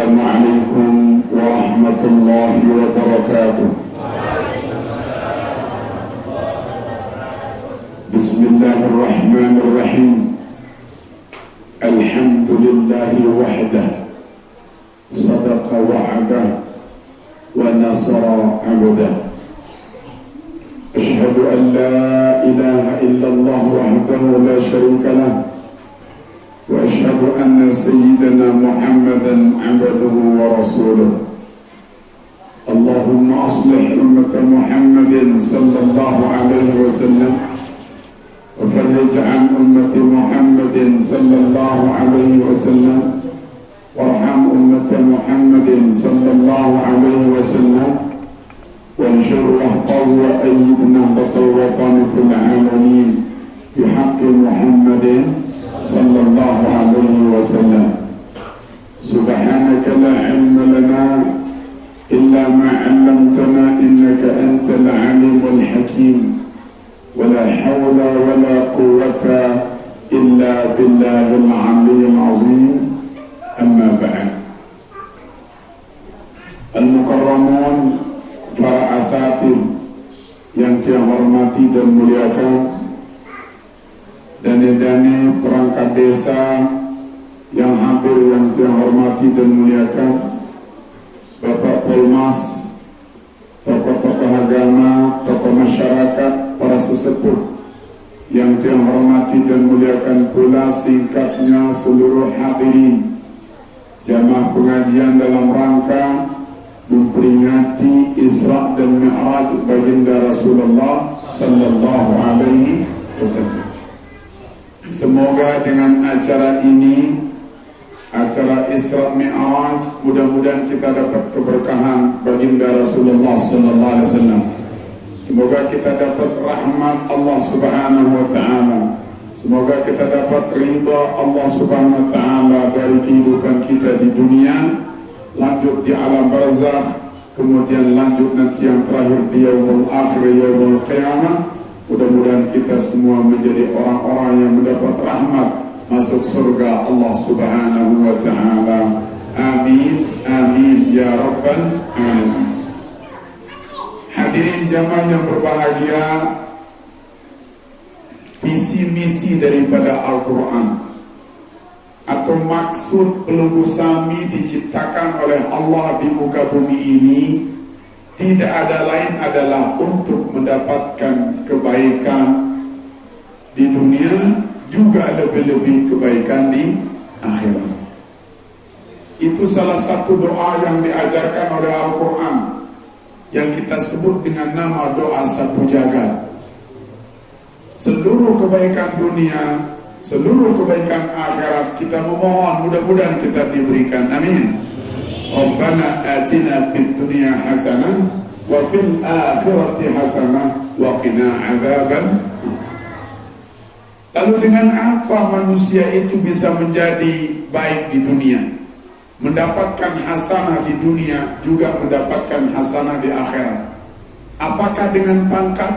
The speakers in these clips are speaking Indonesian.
Assalamualaikum warahmatullahi wabarakatuh. Bismillahirrahmanirrahim. Alhamdulillahi wahdah, sadaqa wa'adah, wa nasara abdah. Ashhadu an la ilaha illallah wahdahu la syarika lah, wa ashhadu anna sayyidana Muhammadan abduhu wa rasuluh. Allahumma aslih ummata Muhammadin sallallahu alaihi wasallam wa farrij an ummati Muhammadin sallallahu alaihi wasallam warham ummata Muhammadin sallallahu alaihi wasallam وانشر احفظ وأيد نهضة الوطن في العالمين بحق محمد صلى الله عليه وسلم. سبحانك لا علم لنا إلا ما علمتنا إنك أنت العليم الحكيم ولا حول ولا قوة إلا بالله العلي العظيم. أما بعد. المكرمون, para asatid yang saya hormati dan muliakan, dane-dane perangkat desa yang hadir yang saya hormati dan muliakan, Bapak Polmas, tokoh-tokoh agama, tokoh masyarakat, para sesepuh yang saya hormati dan muliakan pula singkatnya seluruh hadirin jamaah pengajian dalam rangka memperingati Isra dan Mi'raj baginda Rasulullah sallallahu alaihi wasallam. Semoga dengan acara ini, acara Isra Mi'raj, mudah-mudahan kita dapat keberkahan baginda Rasulullah sallallahu alaihi wasallam. Semoga kita dapat rahmat Allah Subhanahu wa taala. Semoga kita dapat ridha Allah Subhanahu wa taala dari kehidupan kita di dunia, lanjut di alam barzakh, kemudian lanjut nanti yang terakhir di yaumul akhir, yaumul qiyamah. Mudah-mudahan kita semua menjadi orang-orang yang mendapat rahmat masuk surga Allah Subhanahu wa taala. Amin amin ya rabbal alamin. Hadirin jamaah yang berbahagia, visi misi daripada Al-Quran atau maksud pelunggu sami diciptakan oleh Allah di muka bumi ini tidak ada lain adalah untuk mendapatkan kebaikan di dunia, juga lebih-lebih kebaikan di akhirat. Itu salah satu doa yang diajarkan oleh Al-Quran yang kita sebut dengan nama doa sapu jagat. Seluruh kebaikan dunia, seluruh kebaikan akhirat kita memohon, mudah-mudahan kita diberikan. Amin. Rabbana atina fid dunya hasanah wa fil akhirati hasanah wa qina adzaban. Lalu dengan apa manusia itu bisa menjadi baik di dunia? Mendapatkan hasanah di dunia, juga mendapatkan hasanah di akhirat. Apakah dengan pangkat?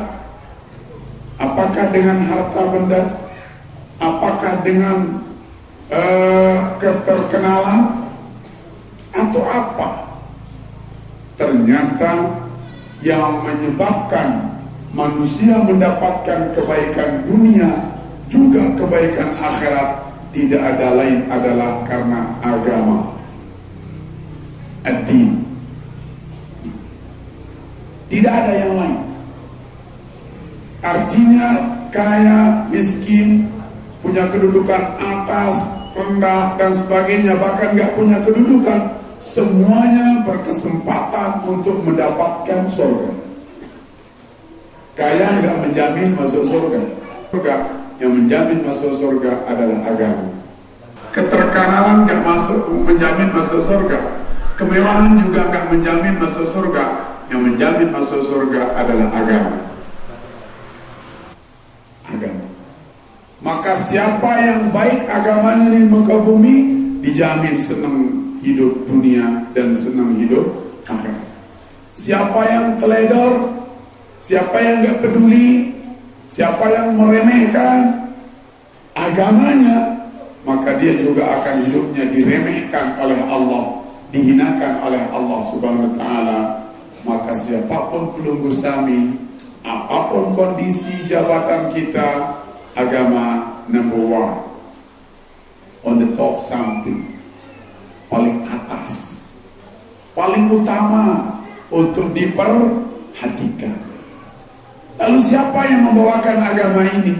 Apakah dengan harta benda? Apakah dengan keterkenalan? Atau apa? Ternyata yang menyebabkan manusia mendapatkan kebaikan dunia, juga kebaikan akhirat, tidak ada lain adalah karena agama, ad-din. Tidak ada yang lain. Artinya kaya, miskin, punya kedudukan atas, rendah, dan sebagainya, bahkan gak punya kedudukan, semuanya berkesempatan untuk mendapatkan surga. Kaya gak menjamin masuk surga. Yang menjamin masuk surga adalah agama. Keterkenalan gak menjamin masuk surga. Kemewahan juga gak menjamin masuk surga. Yang menjamin masuk surga adalah agama. Maka siapa yang baik agamanya di muka bumi, dijamin senang hidup dunia dan senang hidup akhirat. Siapa yang teledor, siapa yang gak peduli, siapa yang meremehkan agamanya, maka dia juga akan hidupnya diremehkan oleh Allah dihinakan oleh Allah Subhanahu wa taala, maka siapapun pelunggu sami, apapun kondisi jabatan kita, agama number one, on the top something, paling atas, paling utama untuk diperhatikan. Lalu siapa yang membawakan agama ini?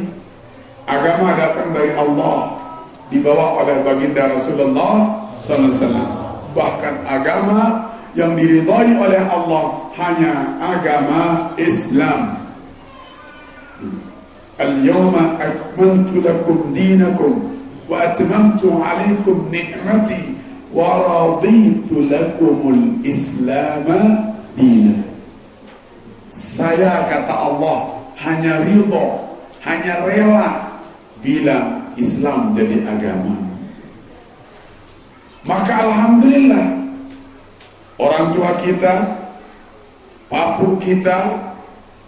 Agama datang dari Allah, dibawa oleh baginda Rasulullah SAW. Bahkan agama yang diridhai oleh Allah hanya agama Islam. Al-yawma akmaltu lakum dinakum wa atmamtu alaikum ni'mati wa raditu lakumul Islam dinan. Saya, kata Allah, hanya ridha, hanya rela bila Islam jadi agama. Maka alhamdulillah, orang tua kita, papu kita,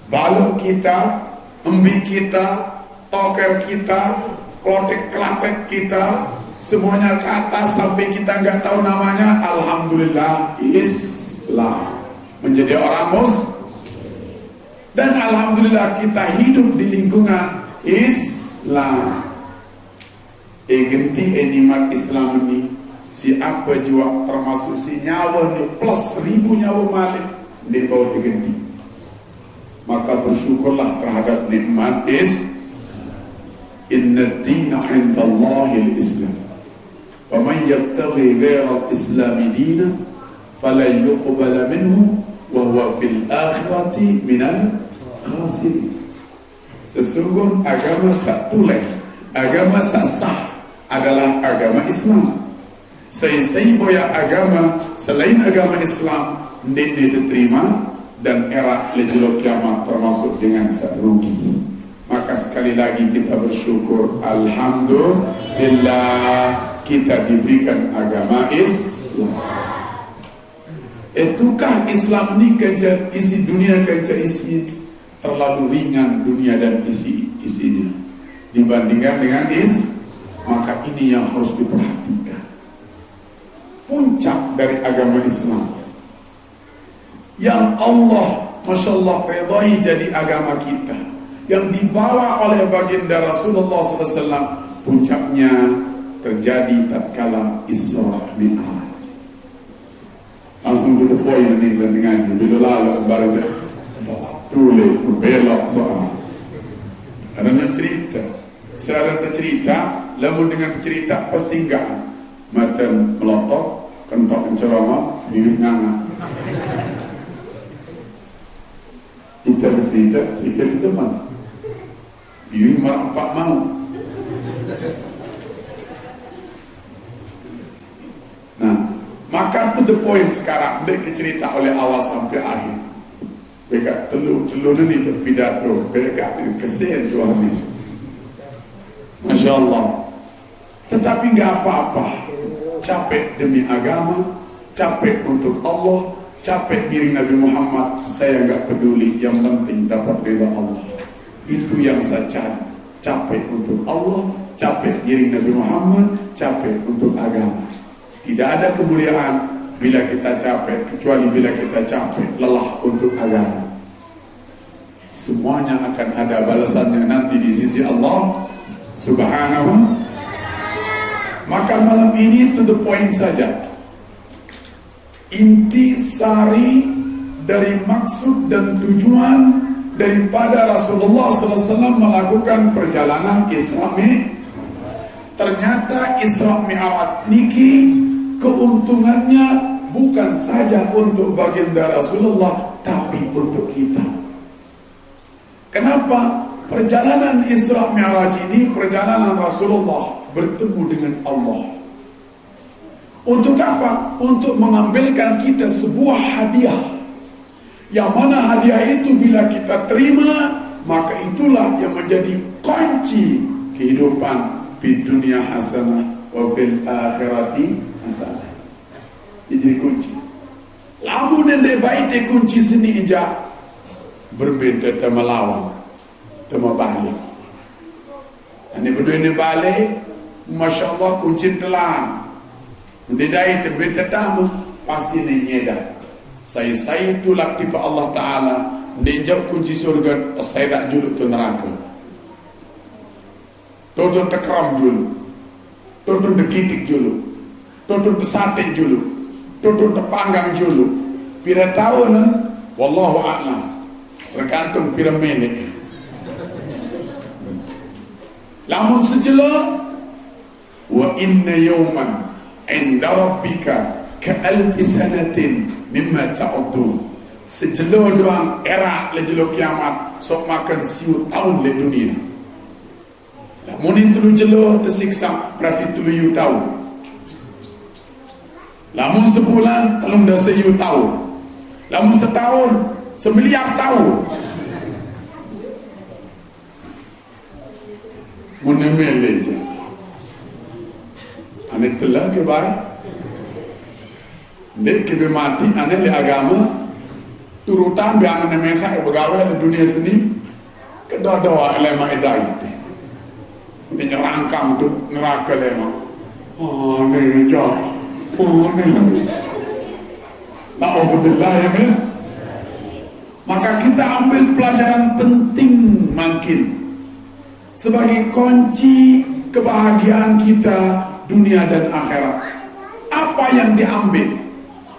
balok kita, embi kita, toker kita, klotek-klatek kita, semuanya ke atas sampai kita nggak tahu namanya. Alhamdulillah, Islam menjadi orang Muslim. Dan alhamdulillah kita hidup di lingkungan Islam. Genti nikmat Islam ini, si apa jua termasuk si nyawa ni plus 1000 nyawa malik di bawah genti. Maka bersyukurlah terhadap nikmat Inna ad-dina 'inda Allahil Islam. Wa man yabtaghi ghayra al-Islam dinan falan yuqbala minhu wa huwa fil akhirati minal khasirin. Sesungguhnya agama satuleh, agama sah adalah agama Islam. Saya boya agama selain agama Islam tidak diterima dan era lejelo kiamat termasuk dengan rugi. Maka sekali lagi kita bersyukur, alhamdulillah kita diberikan agama Islam. Itukah Islam ini kerja isi dunia, kerja isi terlalu ringan dunia dan isinya dibandingkan dengan maka ini yang harus diperhatikan. Puncak dari agama Islam yang Allah Masya Allah redai jadi agama kita, yang dibawa oleh baginda Rasulullah SAW, puncaknya terjadi tatkala Isra Mi'raj. Langsung dulu poin ini dengan bila lalu baru tulis belok soal. Ada cerita, saya ada cerita, lalu dengan cerita pasti enggak mata melotok, kentok penceramah, bibir nganga. Kita bercerita sedikit teman. Bibir merampak mau. Nah, maka to the point sekarang dia cerita oleh awal sampai akhir. Mereka telur ini terpidato, mereka kesian Tuhan ini. Masya Allah. Tetapi nggak apa-apa. Capek demi agama, capek untuk Allah, capek diri Nabi Muhammad. Saya nggak peduli, yang penting dapat ridha Allah. Itu yang saya cari. Capek untuk Allah, capek diri Nabi Muhammad, capek untuk agama. Tidak ada kemuliaan bila kita capek, kecuali bila kita capek, lelah untuk agama. Semuanya akan ada balasannya nanti di sisi Allah Subhanahu. Maka malam ini to the point saja. Inti sari dari maksud dan tujuan daripada Rasulullah SAW melakukan perjalanan Isra Mi'raj. Ternyata Isra Mi'raj niki keuntungannya bukan saja untuk baginda Rasulullah, tapi untuk kita. Kenapa? Perjalanan Isra Mi'raj ini perjalanan Rasulullah bertemu dengan Allah. Untuk apa? Untuk mengambilkan kita sebuah hadiah. Yang mana hadiah itu bila kita terima, maka itulah yang menjadi kunci kehidupan di dunia hasanah wa fil akhirati hasanah. Jadi kunci. Lamun ende baite kunci sini ija berbeda sama lawan, sama balik. Ini berdua ini balik, Masya Allah kunci telan. Mendidai terbeda tamu, pasti nyeda. Saya tulak tipe Allah Ta'ala ninjau kunci surga, saya tak juluk ke neraka. Tonton tekram juluk, tonton dekitik juluk, tonton sate juluk, tonton panggang juluk. Pira tahun, wallahu a'lam. Tergantung pira menit. Lamun sejelo, wa inna yawman inda rabbika ka'alfi sanatin mimma ta'udun. Sejelo doang era le jelo kiamat sok makan siu tahun le dunia. Lamun itu jelo tersiksa berarti 7 tahun. Lamun sebulan telung dah 1 tahun. Lamun setahun 1 miliar tahun. Menemele je. Ane telah ke baik. Dek ke mati ane le agama turutan biang ane mesak pegawai di dunia seni kedua-dua elema edai. Ini rangkam tu neraka lema. Oh ne jah. Oh ne. Na'udzubillah ya min. Maka kita ambil pelajaran penting makin sebagai kunci kebahagiaan kita dunia dan akhirat. Apa yang diambil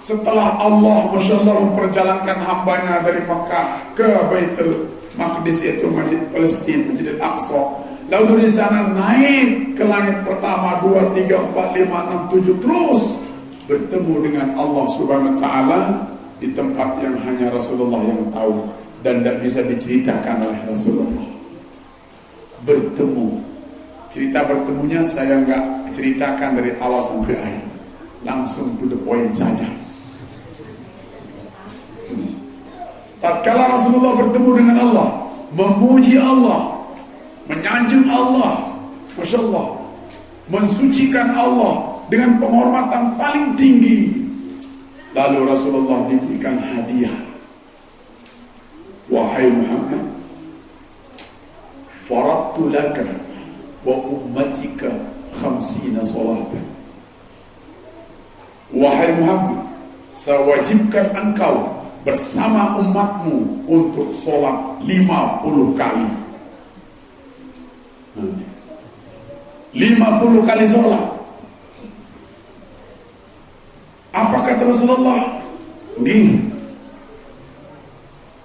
setelah Allah Masya Allah memperjalankan hambanya dari Mekah ke Baitul Maqdis, itu Masjid Palestina, Masjid Al-Aqsa, lalu di sana naik ke langit pertama 2, 3, 4, 5, 6, 7 terus bertemu dengan Allah Subhanahu wa Ta'ala di tempat yang hanya Rasulullah yang tahu dan tidak bisa diceritakan oleh Rasulullah. Bertemu, cerita bertemunya saya enggak ceritakan dari awal sampai akhir, langsung to the point saja. Tatkala Rasulullah bertemu dengan Allah, memuji Allah, menyanjung Allah, Masya Allah, mensucikan Allah dengan penghormatan paling tinggi. Lalu Rasulullah diberikan hadiah. Wahai Muhammad, faradtu laka wa ummatika 50 salatan. Wahai Muhammad, saya wajibkan engkau bersama umatmu untuk solat 50 kali. 50 kali solat. Apa kata Rasulullah? Nggih,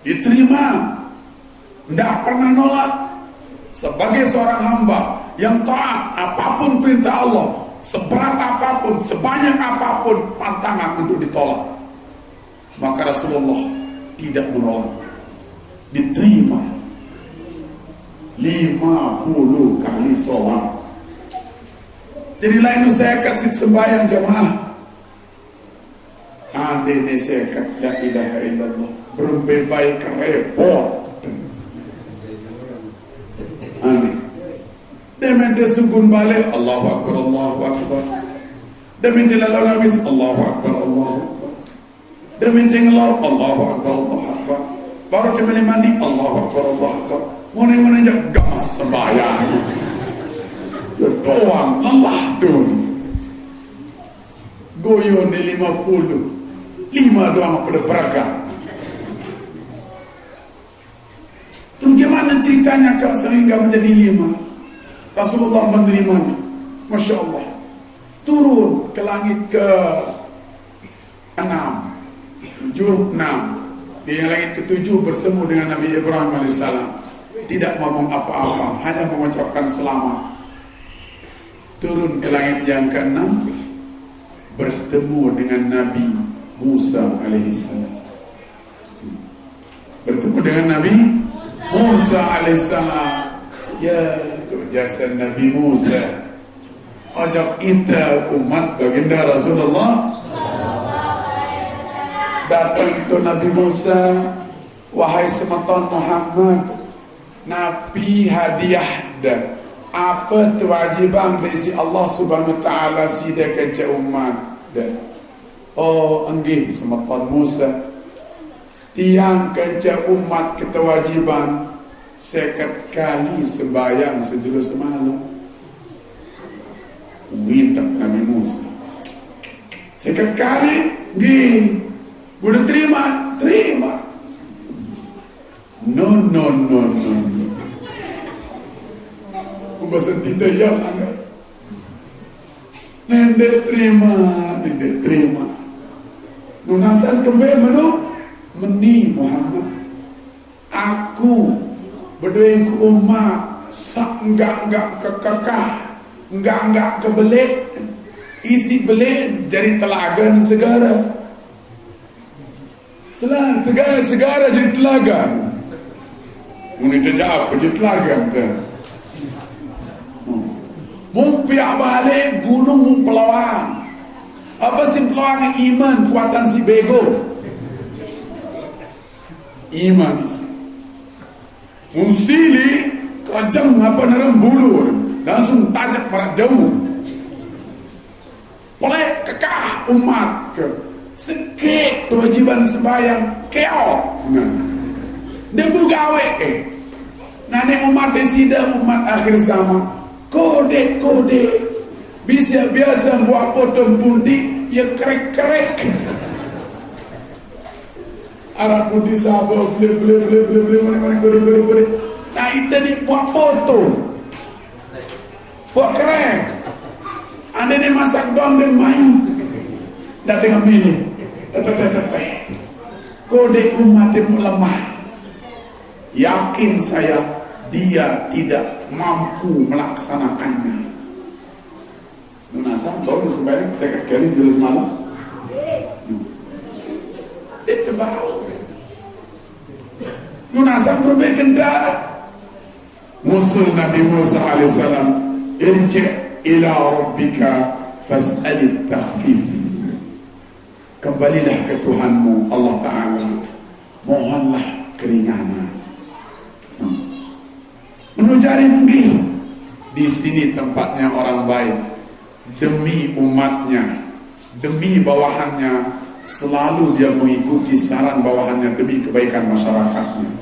diterima, tidak pernah nolak. Sebagai seorang hamba yang taat apapun perintah Allah, seberat apapun, sebanyak apapun pantangan untuk ditolak, maka Rasulullah tidak menolak, diterima 50 kali sholat. Jadi lain saya kasih sembahyang jamaah, andai saya kata la ilaha illallah berbebai repot. Amin. Demi dia sugun balik Allahu Akbar, Allahu Akbar. Demi dia lalu habis Allahu Akbar, Allahu Akbar. Demi dia ngelor Allahu Akbar, Allahu Akbar. Baru dia mandi Allahu Akbar, Allahu Akbar. Mana-mana aja gamas sembahyang. Doang lelah tu. Goyo ni 50. 5 doang pada beragam. Terus gimana ceritanya kalau sehingga menjadi 5? Rasulullah menerimanya, Masya Allah. Turun ke langit ke 6, 7, 6. Di langit ke-7 bertemu dengan Nabi Ibrahim AS. Tidak ngomong apa-apa, hanya mengucapkan selamat. Turun ke langit yang ke-6, bertemu dengan Nabi Musa AS. Bertemu dengan Nabi Musa alaihissalam. Ya, jasa Nabi Musa ajak kita umat baginda Rasulullah. Datang itu Nabi Musa, wahai semeton Muhammad, Nabi hadiah dah. Apa kewajiban dari Allah Subhanahu wa Ta'ala sida ke umat dah. Oh, enggih semeton Musa, tiang kerja umat kewajiban 50 kali sembahyang sejulu semalam. Minta Nabi Musa Sekali udah terima. No. Bahasa tidak yang agak. Nendek terima. Nunasan kembali meni Muhammad. Aku berdua umat enggak kekekah, enggak kebelik. Isi belik jadi telaga dan segara. Segara jadi telaga. Ini terjawab jadi telaga. Mumpiak balik gunung mumpelawang. Apa sih pelawang iman kuatan si bego? Iman isi. Musili kerajang apa nerem bulu langsung tajak barat jauh. Oleh kekah umat ke sekek kewajiban sembahyang keok. Dia bugawe nane umat desida umat akhir zaman kode biasa buat potong putih ya kerek Arab putih sahabat beli mana kode. Nah itu nih buat foto buat kerek. Anda ni masak doang dan main. Dah tengok ini. Kode umat yang lemah. Yakin saya dia tidak mampu melaksanakannya. Nunasa baru sembahyang saya kali dulu semalam. Itu baru. Nunasa perbaikan dah. Musul Nabi Musa alaihissalam. Irji' ila rabbika fas'alit takhfif. Kembalilah ke Tuhanmu Allah Ta'ala, mohonlah keringanan. Menujari pergi. Di sini tempatnya orang baik. Demi umatnya, demi bawahannya, selalu dia mengikuti saran bawahannya demi kebaikan masyarakatnya.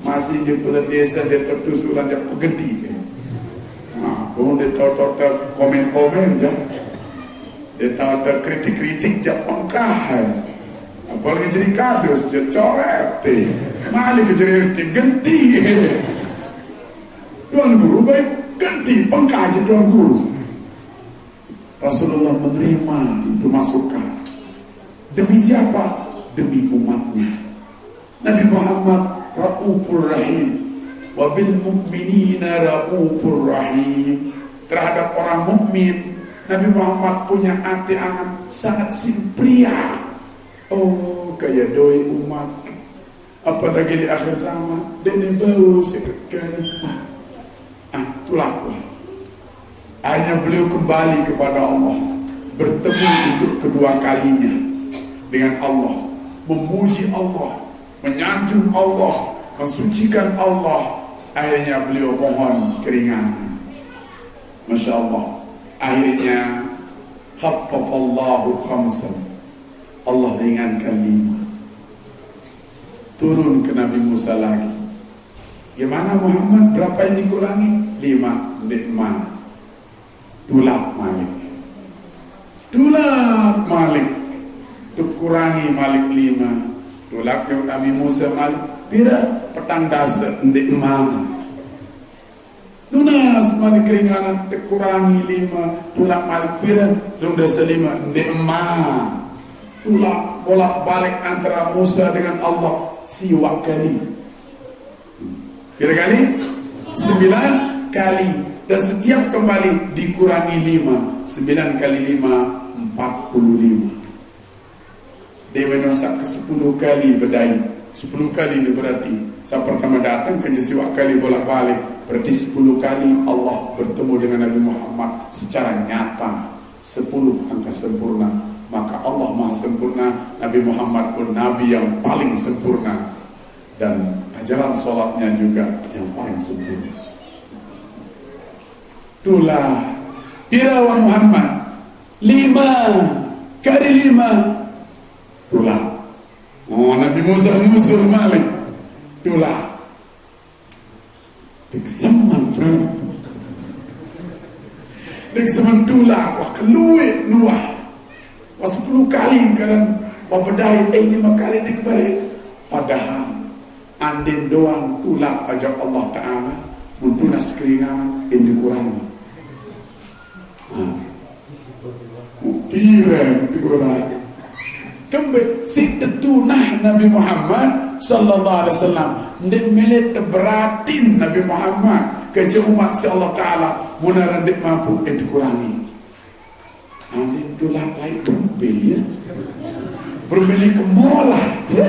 Masih di desa dia tertusuk lanjut pegedi. Dia tahu komen je, dia tahu kritik je pangkah. Apalagi jadi kardus je coret, malik jadi ganti. Tuan guru baik ganti pangkah je tuan guru. Rasulullah menerima itu masukan. Demi siapa? Demi umatnya. Nabi Muhammad Raufur Rahim. Wabil mu'minina raufur rahim. Terhadap orang mukmin Nabi Muhammad punya hati amat sangat simpria. Oh kayak doi umat. Apalagi di akhir zaman dan bau sekali. Itulah akhirnya beliau kembali kepada Allah, bertemu untuk kedua kalinya dengan Allah, memuji Allah, menyanjung Allah, mensucikan Allah. Akhirnya beliau mohon keringanan. Masya Allah. Akhirnya khaffafallahu khamsan. Allah ringankan 5. Turun ke Nabi Musa lagi. Gimana Muhammad? Berapa yang dikurangi? 5. Nikmat. Tulak Malik. Dikurangi Malik 5. Tulak Nabi Musa Malik. Pira petang dasa ndek emang. Lunas Malik keringanan dikurangi 5. Tulak Malik pira sudah 5 ndek emang. Tulak bolak balik antara Musa dengan Allah siwak kali. Pira kali? 9 kali. Dan setiap kembali dikurangi 5. 9 kali 5 45. Dewa nosak ke 10 kali berdaya. 10 kali ini berarti saat pertama datang ke siwak kali bolak balik, berarti 10 kali Allah bertemu dengan Nabi Muhammad secara nyata. 10 angka sempurna. Maka Allah maha sempurna, Nabi Muhammad pun Nabi yang paling sempurna, dan ajaran sholatnya juga yang paling sempurna. Itulah Irawan Muhammad 5 kali 5. Itulah Nabi Musa musul Malik. Itulah Diksaman Diksaman tulah wah keluih nuah 10 kali kalian membedai 5 kali dikbalik. Padahal andin doang tulak ajak Allah Ta'ala muntunas keringan yang dikurangi. Pirang dikurangi. Kembali si tetunah Nabi Muhammad sallallahu alaihi wasallam ndik melet beratin Nabi Muhammad ke umat si Allah Ta'ala munaran ndik mampu yang dikurangi. Andin tulak lain berbeda bermilik molah ya.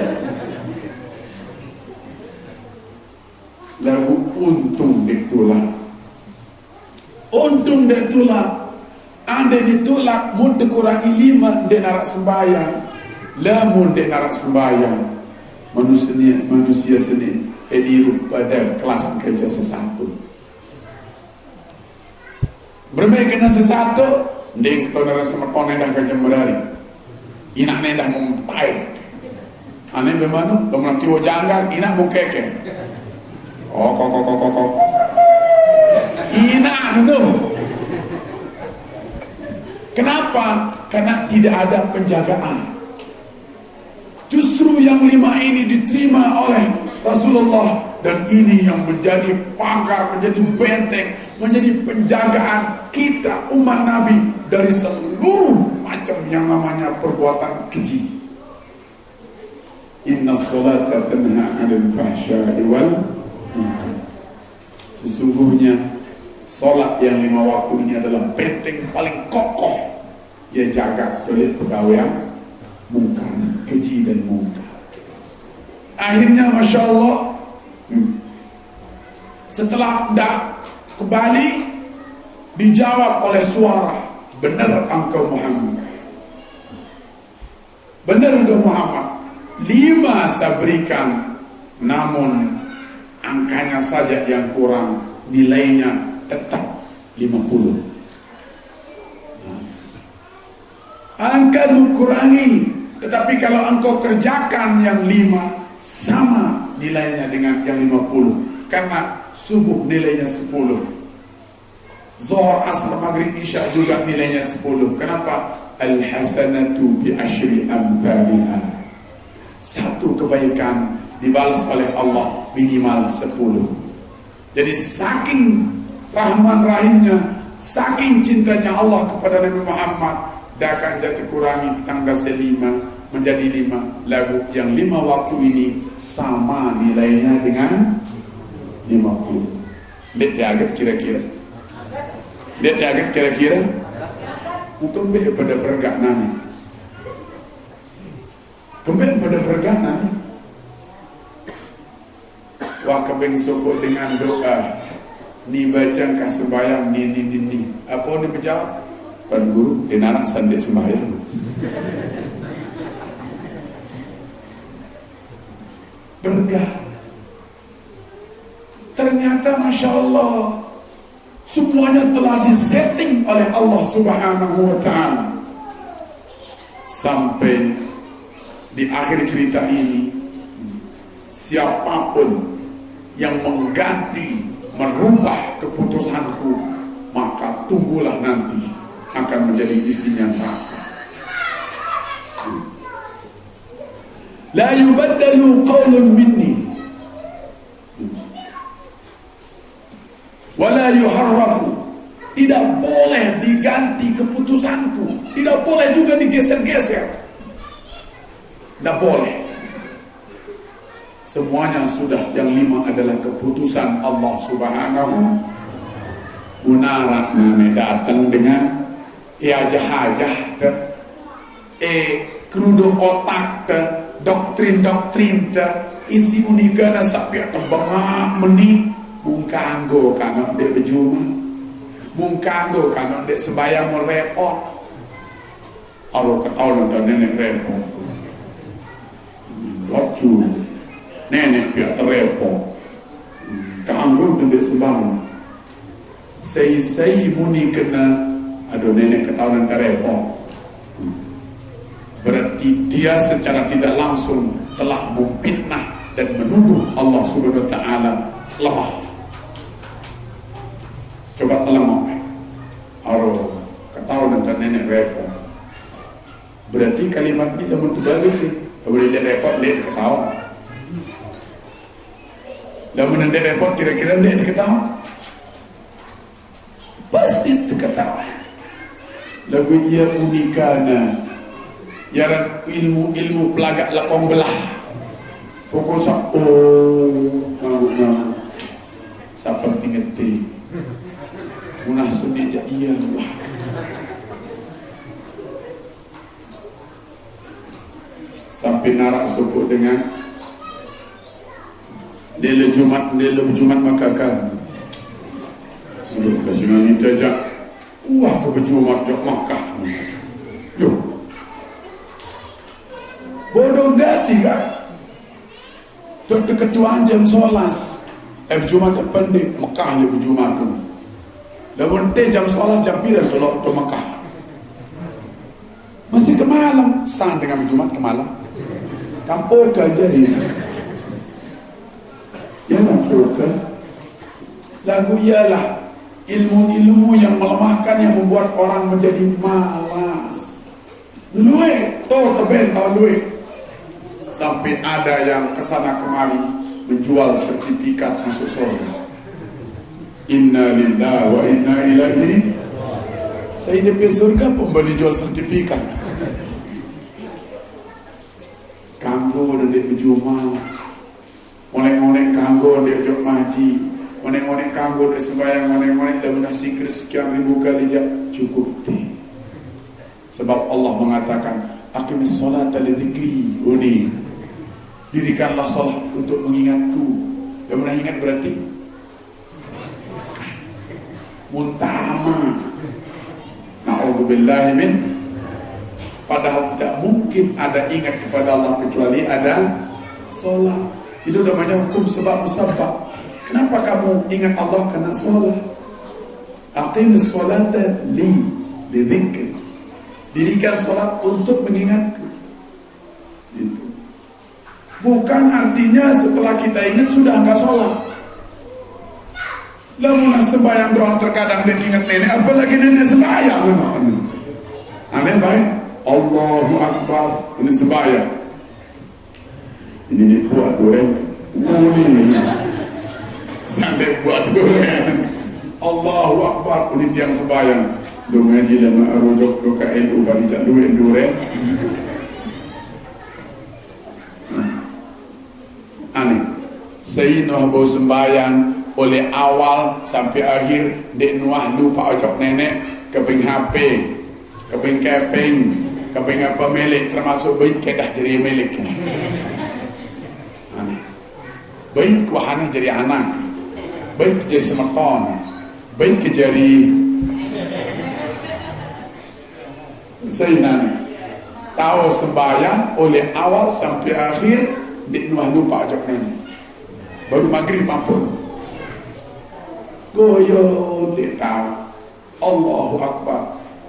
Lalu untung ditulak. Untung ditulak. Anda ditulak mau dikurangi 5 dia narak sembahyang. Lamun dia narak sembahyang. Manusia seni ediru pada kelas kerja sesatu. Bermain kena sesatu. Dia kalau narak semerkona dah kerja medari. Inak dah memtai. Aneh bagaimana? Kalau nak tiwa janggar, inak mau keke. Kok. Inak itu. Kenapa? Karena tidak ada penjagaan. Justru yang 5 ini diterima oleh Rasulullah, dan ini yang menjadi pagar, menjadi benteng, menjadi penjagaan kita umat Nabi dari seluruh macam yang namanya perbuatan keji. Inna sholata tanha 'anil fahsya'i wal munkar. Sesungguhnya solat yang 5 waktu ini adalah benteng paling kokoh yang jaga oleh pegawai mungkar, keji dan mungkar. Akhirnya Masya Allah, setelah kembali dijawab oleh suara, benar engkau Muhammad, benar engkau Muhammad, 5 saya berikan, namun angkanya saja yang kurang, nilainya tetap 50. Angka kurangi, tetapi kalau engkau kerjakan yang 5 sama nilainya dengan yang 50, karena subuh nilainya 10, zuhur, asar, maghrib, isya juga nilainya 10. Kenapa? Al-hasanatu bi asyri amthaliha. Satu kebaikan dibalas oleh Allah minimal 10. Jadi saking rahman rahimnya, saking cintanya Allah kepada Nabi Muhammad, dia akan jatuh kurangi tangga 5 menjadi 5. Lagu yang 5 waktu ini sama nilainya dengan 50. Lihat agak kira-kira. Lihat agak kira-kira. Untuk lebih pada pergak nani. Kembali pada pergak nani. Wah kebeng sokok dengan doa. Ni baca kasembayang ni. Apa ni berjawab? Pan guru anak sandik sembahyang. Bergah. Ternyata Masya Allah, semuanya telah disetting oleh Allah Subhanahu wa Ta'ala. Sampai di akhir cerita ini, siapapun yang mengganti, merubah keputusanku, maka tunggulah nanti akan menjadi isinya neraka. La yubaddalu qawlun minni wala yuharrafu. Tidak boleh diganti keputusanku, tidak boleh juga digeser-geser, tidak boleh. Semuanya sudah, yang 5 adalah keputusan Allah Subhanahu. Munarak nane datang dengan hajah-hajah kerudo otak doktrin-doktrin isi unikana sampai tebengak meni mungkanggo kanon dek berjumah, mungkanggo kanon dek sembahyang mau repot. Kalau ketahu nonton nenek repot, lucu nenek pihak terrepot, kanggo dek sembahyang. Saya muni kena, aduh nenek ketahuan terrepot. Berarti dia secara tidak langsung telah memfitnah dan menuduh Allah Subhanahu wa Ta'ala lemah. Coba lemah. Aduh ketahuan nenek repot. Berarti kalimat ini lamun terbalik ni. Boleh dia repot dia ketawa. Lamun dia repot kira-kira dia ketawa. Pasti terketawa. Lagu ia unikana. Ya ilmu pelagak lakong belah. Pokok sa ngamuk seperti ngerti. Munah suni ja iya wah. Sampai narak suku dengan dia Jumat makakan. Aduh, kesenangan jajak. Wah, ke Jumat jak Makkah. Yo. Bodoh gati kan. Tok ketuaan jam 11. Jumat pendek Mekah le Jumat tu. Lamun teh jam 11 jam pira tolok to Mekah. Masih ke malam, sang dengan Jumat ke malam. Kampur ke jadi. Ya kampur ke. Lagu ialah ilmu-ilmu yang melemahkan yang membuat orang menjadi malas. Duit, teben tahu duit. Sampai ada yang kesana kemari menjual sertifikat masuk surga. Inna lillahi wa inna ilaihi. Saya di surga pun boleh jual sertifikat. Kanggo dan dia berjumah. Oleh-oleh kanggo dia duduk ngaji. Oleh-oleh kanggo dia sembahyang. Oleh-oleh dia menasihkan sekian ribu kali cukup. Sebab Allah mengatakan, aqimis sholata li dzikri. Ini dirikanlah salat untuk mengingatku. Yang mana ingat berarti muntama. Na'udzubillahi min. Padahal tidak mungkin ada ingat kepada Allah kecuali ada salat. Itu namanya hukum sebab musabab. Kenapa kamu ingat Allah? Karena salat. Aqimis sholata li dzikri. Dirikan salat untuk mengingatku. Itu bukan artinya setelah kita ingat sudah enggak sholat. Lamun sembahyang doang terkadang dia ingat nenek, apalagi nenek sembahyang. Aneh baik. Allahu Akbar, ini sembahyang. Ini buat goreng. Ini sampai buat goreng. Allahu Akbar, ini tiang sembahyang. Do ngaji lama arujok do ka NU bagi jak duit goreng. Aneh. Sayyidina Abu sembahyang oleh awal sampai akhir dek nuah lupa ucap nenek keping HP, keping keping, keping apa milik termasuk baik kedah jadi milik. Aneh. Baik wahana jadi anak, baik jadi semeton, baik jadi Sayyidina tahu sembahyang oleh awal sampai akhir di nuah lupa ucap nenek. Baru maghrib ampun. Goyo dia tahu. Allahu Akbar.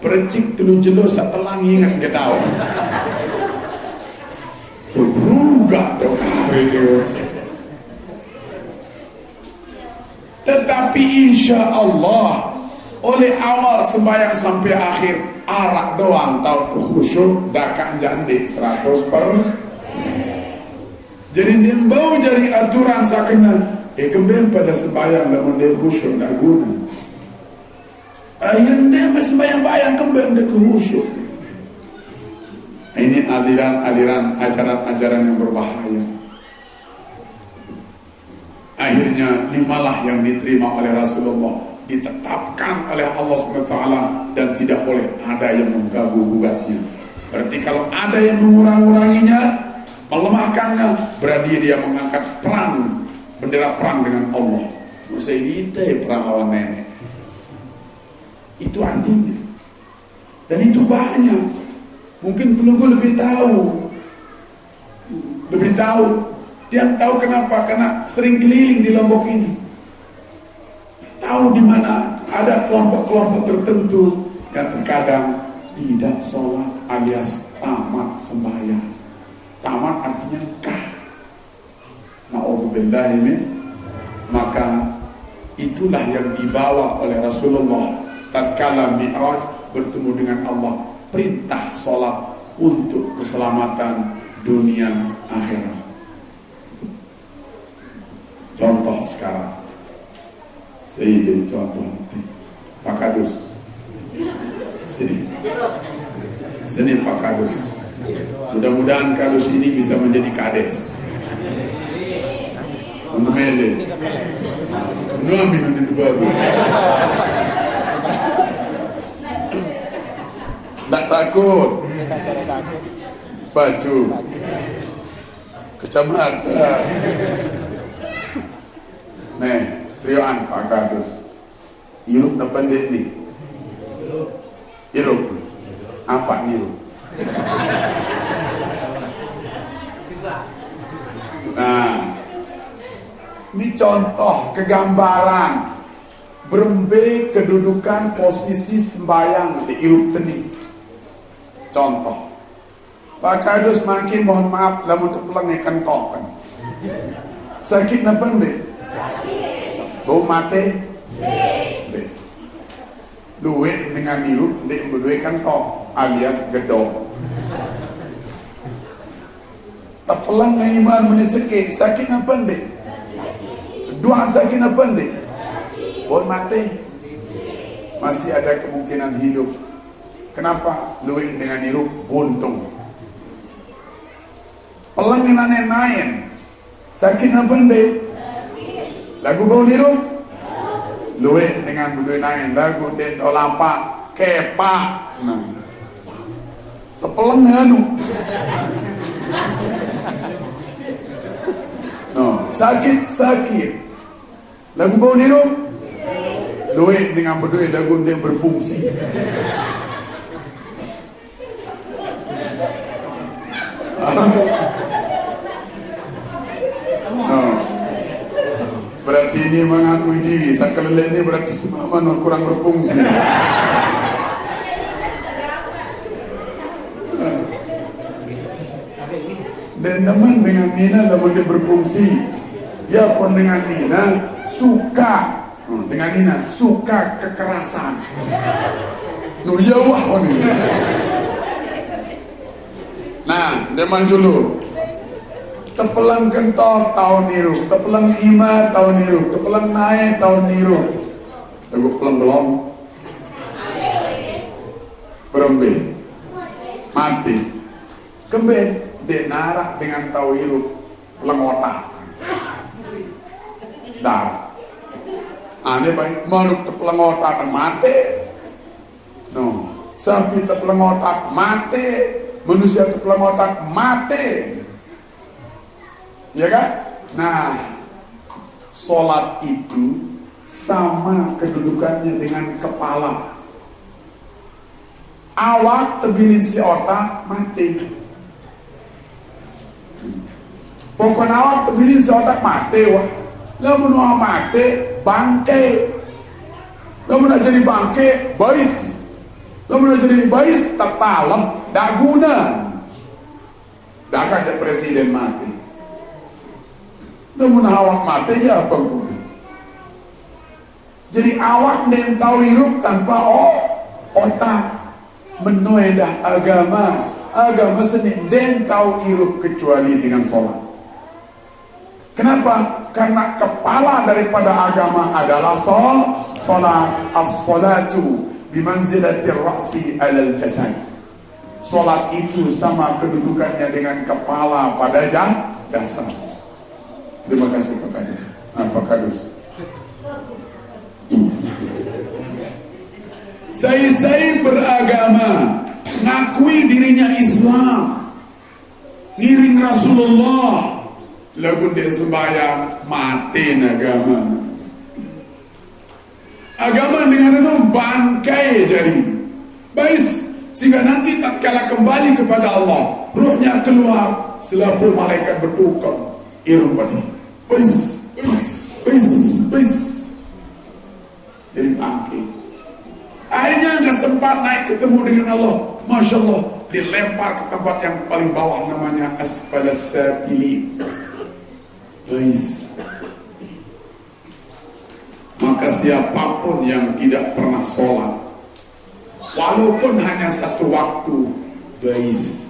Percik telu jelo satelang ingat ke tahu. Berugak tu hari dia. Tetapi insya Allah oleh awal sembahyang sampai akhir arak doang tahu khusyuk dakak jandi 100%. Jadi dia bau jadi aturan sakena kembali pada sembahyang namun dia khusyuk tak guna. Akhirnya dia sembahyang kembali dia khusyuk. Ini aliran ajaran-ajaran yang berbahaya. Akhirnya limalah yang diterima oleh Rasulullah, ditetapkan oleh Allah SWT dan tidak boleh ada yang mengganggu-gugatnya. Berarti kalau ada yang mengurang-uranginya, melemahkannya, berarti dia mengangkat perang, bendera perang dengan Allah. Masa ini perang lawan nenek. Itu artinya. Dan itu banyak. Mungkin penunggu lebih tahu. Dia tahu kenapa? Karena sering keliling di Lombok ini. Tahu di mana ada kelompok-kelompok tertentu yang terkadang tidak sholat alias tamat sembahyang. Tamat artinya kah. Na'udzubillahi min. Maka itulah yang dibawa oleh Rasulullah tatkala Mi'raj bertemu dengan Allah. Perintah sholat untuk keselamatan dunia akhirat. Contoh sekarang, saya jadi contoh. Pak Kadus, sini Pak Kadus. Mudah-mudahan Kadus ini bisa menjadi kades. Mele, amin baru. Tak takut. Baju kecamatan. Nih, seriusan Pak Kadus. Irup na pandit nih. Irup. Apa nirup? Nah, ini contoh kegambaran berembe kedudukan posisi sembayang di irup teni. Contoh, Pak Kadus makin mohon maaf lamun kepelang ikan token. Sakit napa nih? Bau mate? Duit dengan irup, dek berduit kan tok alias gedong. Tepelang iman menisakit, sakit apa nih? Dua sakit apa nih? Bau mate? Masih ada kemungkinan hidup. Kenapa? Duit dengan irup buntung. Pelang naik, sakit apa nih? Lagu bau irup? Luwe dengan begitu naik lagu den tolapa kepak nah tepeleng anu no sakit lagu bau niru luwe dengan begitu lagu den berfungsi berarti ini mengakui diri, sakelelek ini berarti semua kurang berfungsi. Dan teman dengan Nina namun dia berfungsi. Ya pun dengan Nina suka dengan Nina suka kekerasan. Nur Yawah pun ini. Nah, demang dulu. Tepelang kentok tahun niru, tepelang ima tahun niru, tepelang naik tahun niru. Lagu pelang belum berembe mati kembali denarak dengan tahu niru pelang otak dar aneh baik manuk tepelang otak mati no sapi tepelang otak mati manusia tepelang otak mati. Ya kan? Nah, sholat itu sama kedudukannya dengan kepala. Awak tebilin si otak mati. Pokoknya awak tebilin si otak mati wah. Lamun awak mati bangke. Lamun jadi bangke bais. Lamun jadi bais tertalem dak guna. Dak ada presiden mati. Namun awak mati aja apa pun. Jadi awak dan tahu hidup tanpa otak menuedah agama seni dan tahu hidup kecuali dengan sholat. Kenapa? Karena kepala daripada agama adalah sholat. As-sholatu bimanzilatir ra'si alal jasad. Sholat itu sama kedudukannya dengan kepala pada jasad. Terima kasih Pak Kadus. Pak Kadus. Saya beragama, ngakui dirinya Islam, ngiring Rasulullah, lagu dia sembahyang mati agama. Agama dengan itu bangkai jadi, bais sehingga nanti tatkala kembali kepada Allah, ruhnya keluar, selalu malaikat bertukar irupani. Bais. Jadi bangkit. Akhirnya nggak sempat naik ketemu dengan Allah. Masya Allah, dilempar ke tempat yang paling bawah namanya asfalas safilin. Bais. Maka siapapun yang tidak pernah sholat, walaupun hanya satu waktu, bais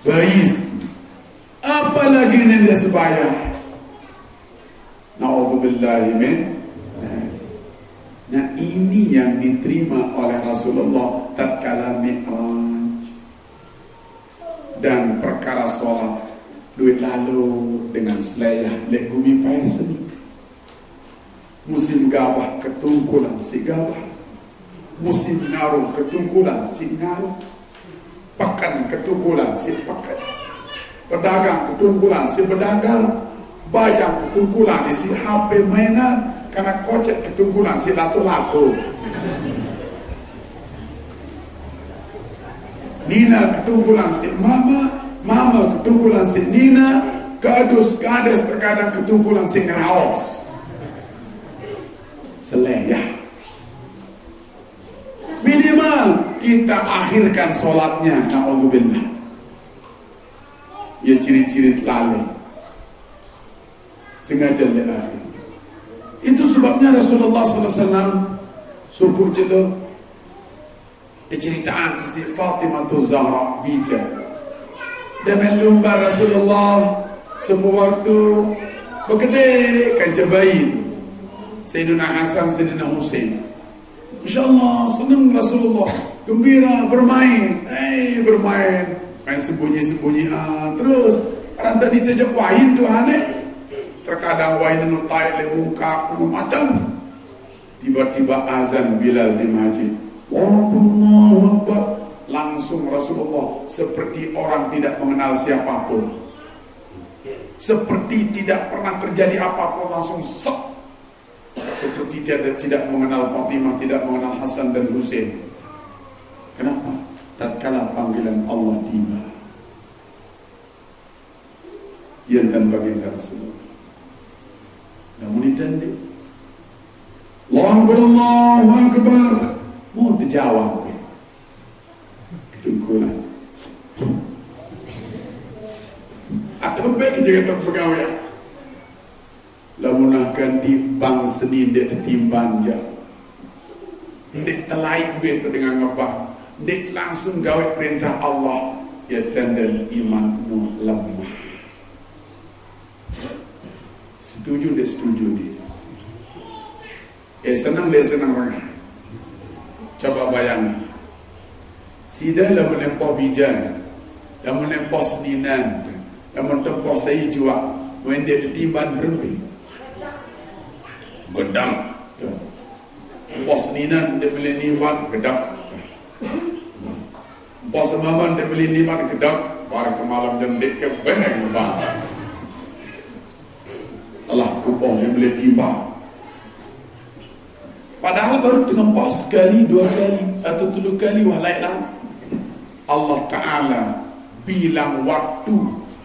Bais. Apalagi ini dia sebaya. Na'udzubillahi min. Nah ini yang diterima oleh Rasulullah tatkala Mi'raj. Dan perkara sholat, duit lalu dengan selayah lek bumi pair seni. Musim gabah ketungkulan si gabah, musim ngaruh ketungkulan si ngaruh, pakan ketungkulan si pakan, pedagang ketungkulan si pedagang, bajang ketungkulan si HP mainan, karena kocek ketungkulan si lato-lato, Nina ketungkulan si mama, mama ketungkulan si Nina, kadus kades terkadang ketungkulan si ngeraos. Selayah. Minimal kita akhirkan sholatnya. Na'udzubillah. Ya ciri-ciri lalai. Sengaja diakhir. Itu sebabnya Rasulullah SAW subuh jelo ceritaan si Fatimah Zahra bijak. Dan melumba Rasulullah sebuah waktu bergede kan jabain Sayyidina Hasan, Sayyidina Husain. InsyaAllah senang Rasulullah, gembira bermain, bermain, main sembunyi-sembunyian. Terus orang tadi tajak wahin tu aneh. Terkadang wahin itu taik lebungkak macam. Tiba-tiba azan Bilal di masjid. Allahu Akbar. Langsung Rasulullah seperti orang tidak mengenal siapapun, seperti tidak pernah terjadi apapun, langsung sok. Seperti tidak mengenal Fatimah, tidak mengenal Hasan dan Husain. Kenapa? Tatkala panggilan Allah tiba, yang dan baginda Rasulullah. Namun ditanda, Allahu Akbar, mau dijawab. Ketungkulan. Atau baik jaga pegawai. Lamunah ganti bang seni dek timbang je, dek telai begitu dengan apa, dek langsung gawe perintah Allah, ya tanda imanmu lemah. Setuju dek setuju dia. Senang dek senang orang. Coba bayang, sida lamun empoh bijan, lamun empoh seninan, lamun tempoh saya jual, when dia timbang berhenti. Gedang pos ninan dia beli niman gedang, pos maman dia beli niman gedang, baru ke malam jendek ke beneng bang Allah kupong dia beli timbang, padahal baru tengah pos sekali, dua kali atau tiga kali wahlailah Allah Ta'ala bilang waktu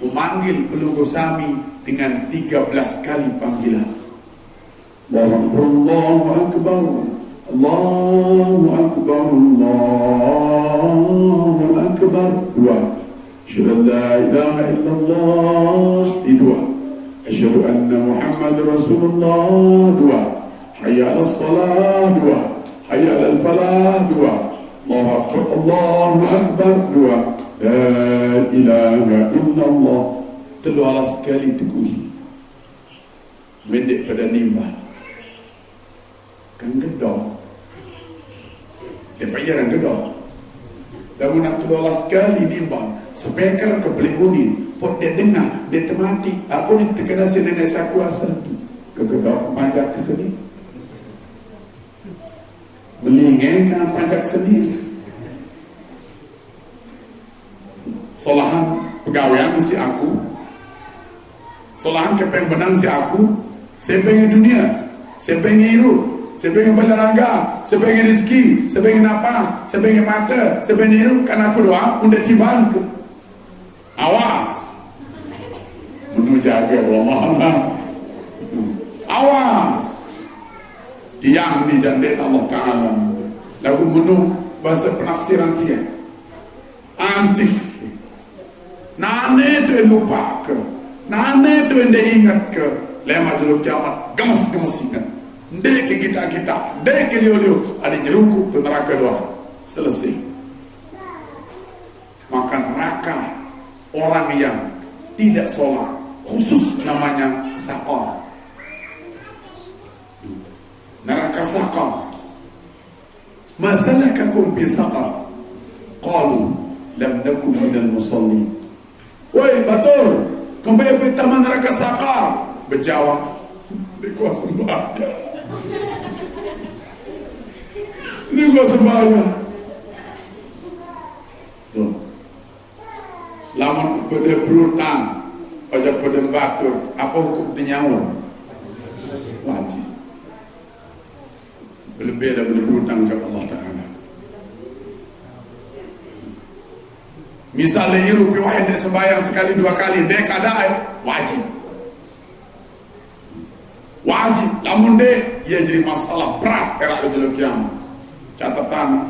memanggil pelunggu sami dengan 13 kali panggilan. Allahu Akbar, Allahu Akbar, Allahu Akbar. Dua. Asyhadu an la ilaha illallah. Dua. Asyhadu anna Muhammad Rasulullah. Dua. Hayya 'alas salah. Dua. Hayya 'alal falah. Dua. Allahu Akbar, Allahu Akbar. Dua. La ilaha illallah. Telah sekali teguh. Mendek pada nimbah. Kan gedor dia payah kan gedor dan nak tolong sekali nimbang speaker ke beli unin pot dia dengar dia temati apa ni terkena nenek saya kuasa ke gedor panjat ke sini melingin kan panjat sendiri solahan pegawaian si aku solahan kepeng benang si aku saya pengen dunia, saya pengen hidup, saya pengen berolahraga, saya pengen rezeki, saya pengen napas, saya pengen mata, saya pengen hidup. Karena aku doa udah tiban ke. Awas, menu jaga Allah. Awas, diam di jandet Allah Taala. Lagu menu bahasa penafsiran dia. Anti, nane tu lupa ke, nane tu ende ingat ke. Lema dulu kiamat gemes-gemes ingat. Ndek kita, ndek liu-liu ada nyerungkup ke neraka doa. Selesai. Maka neraka orang yang tidak sholat, khusus namanya saqar. Neraka saqar. Ma salakakum fi saqar? Qalu lam nakum minal musallin. Woi batul, kembali ke taman neraka saqar. Berjawab, di gua sembahyang. Di gua sembahyang. Tuh. Lamun pada berutang, pada batur, apa hukum nyawa? Wajib. Belum beda berutang kepada Allah Ta'ala. Misalnya iru piwahin dia sembahyang sekali dua kali, dia kadai wajib. Wajib. Namun dia jadi masalah berat era itu kiamat. Catatan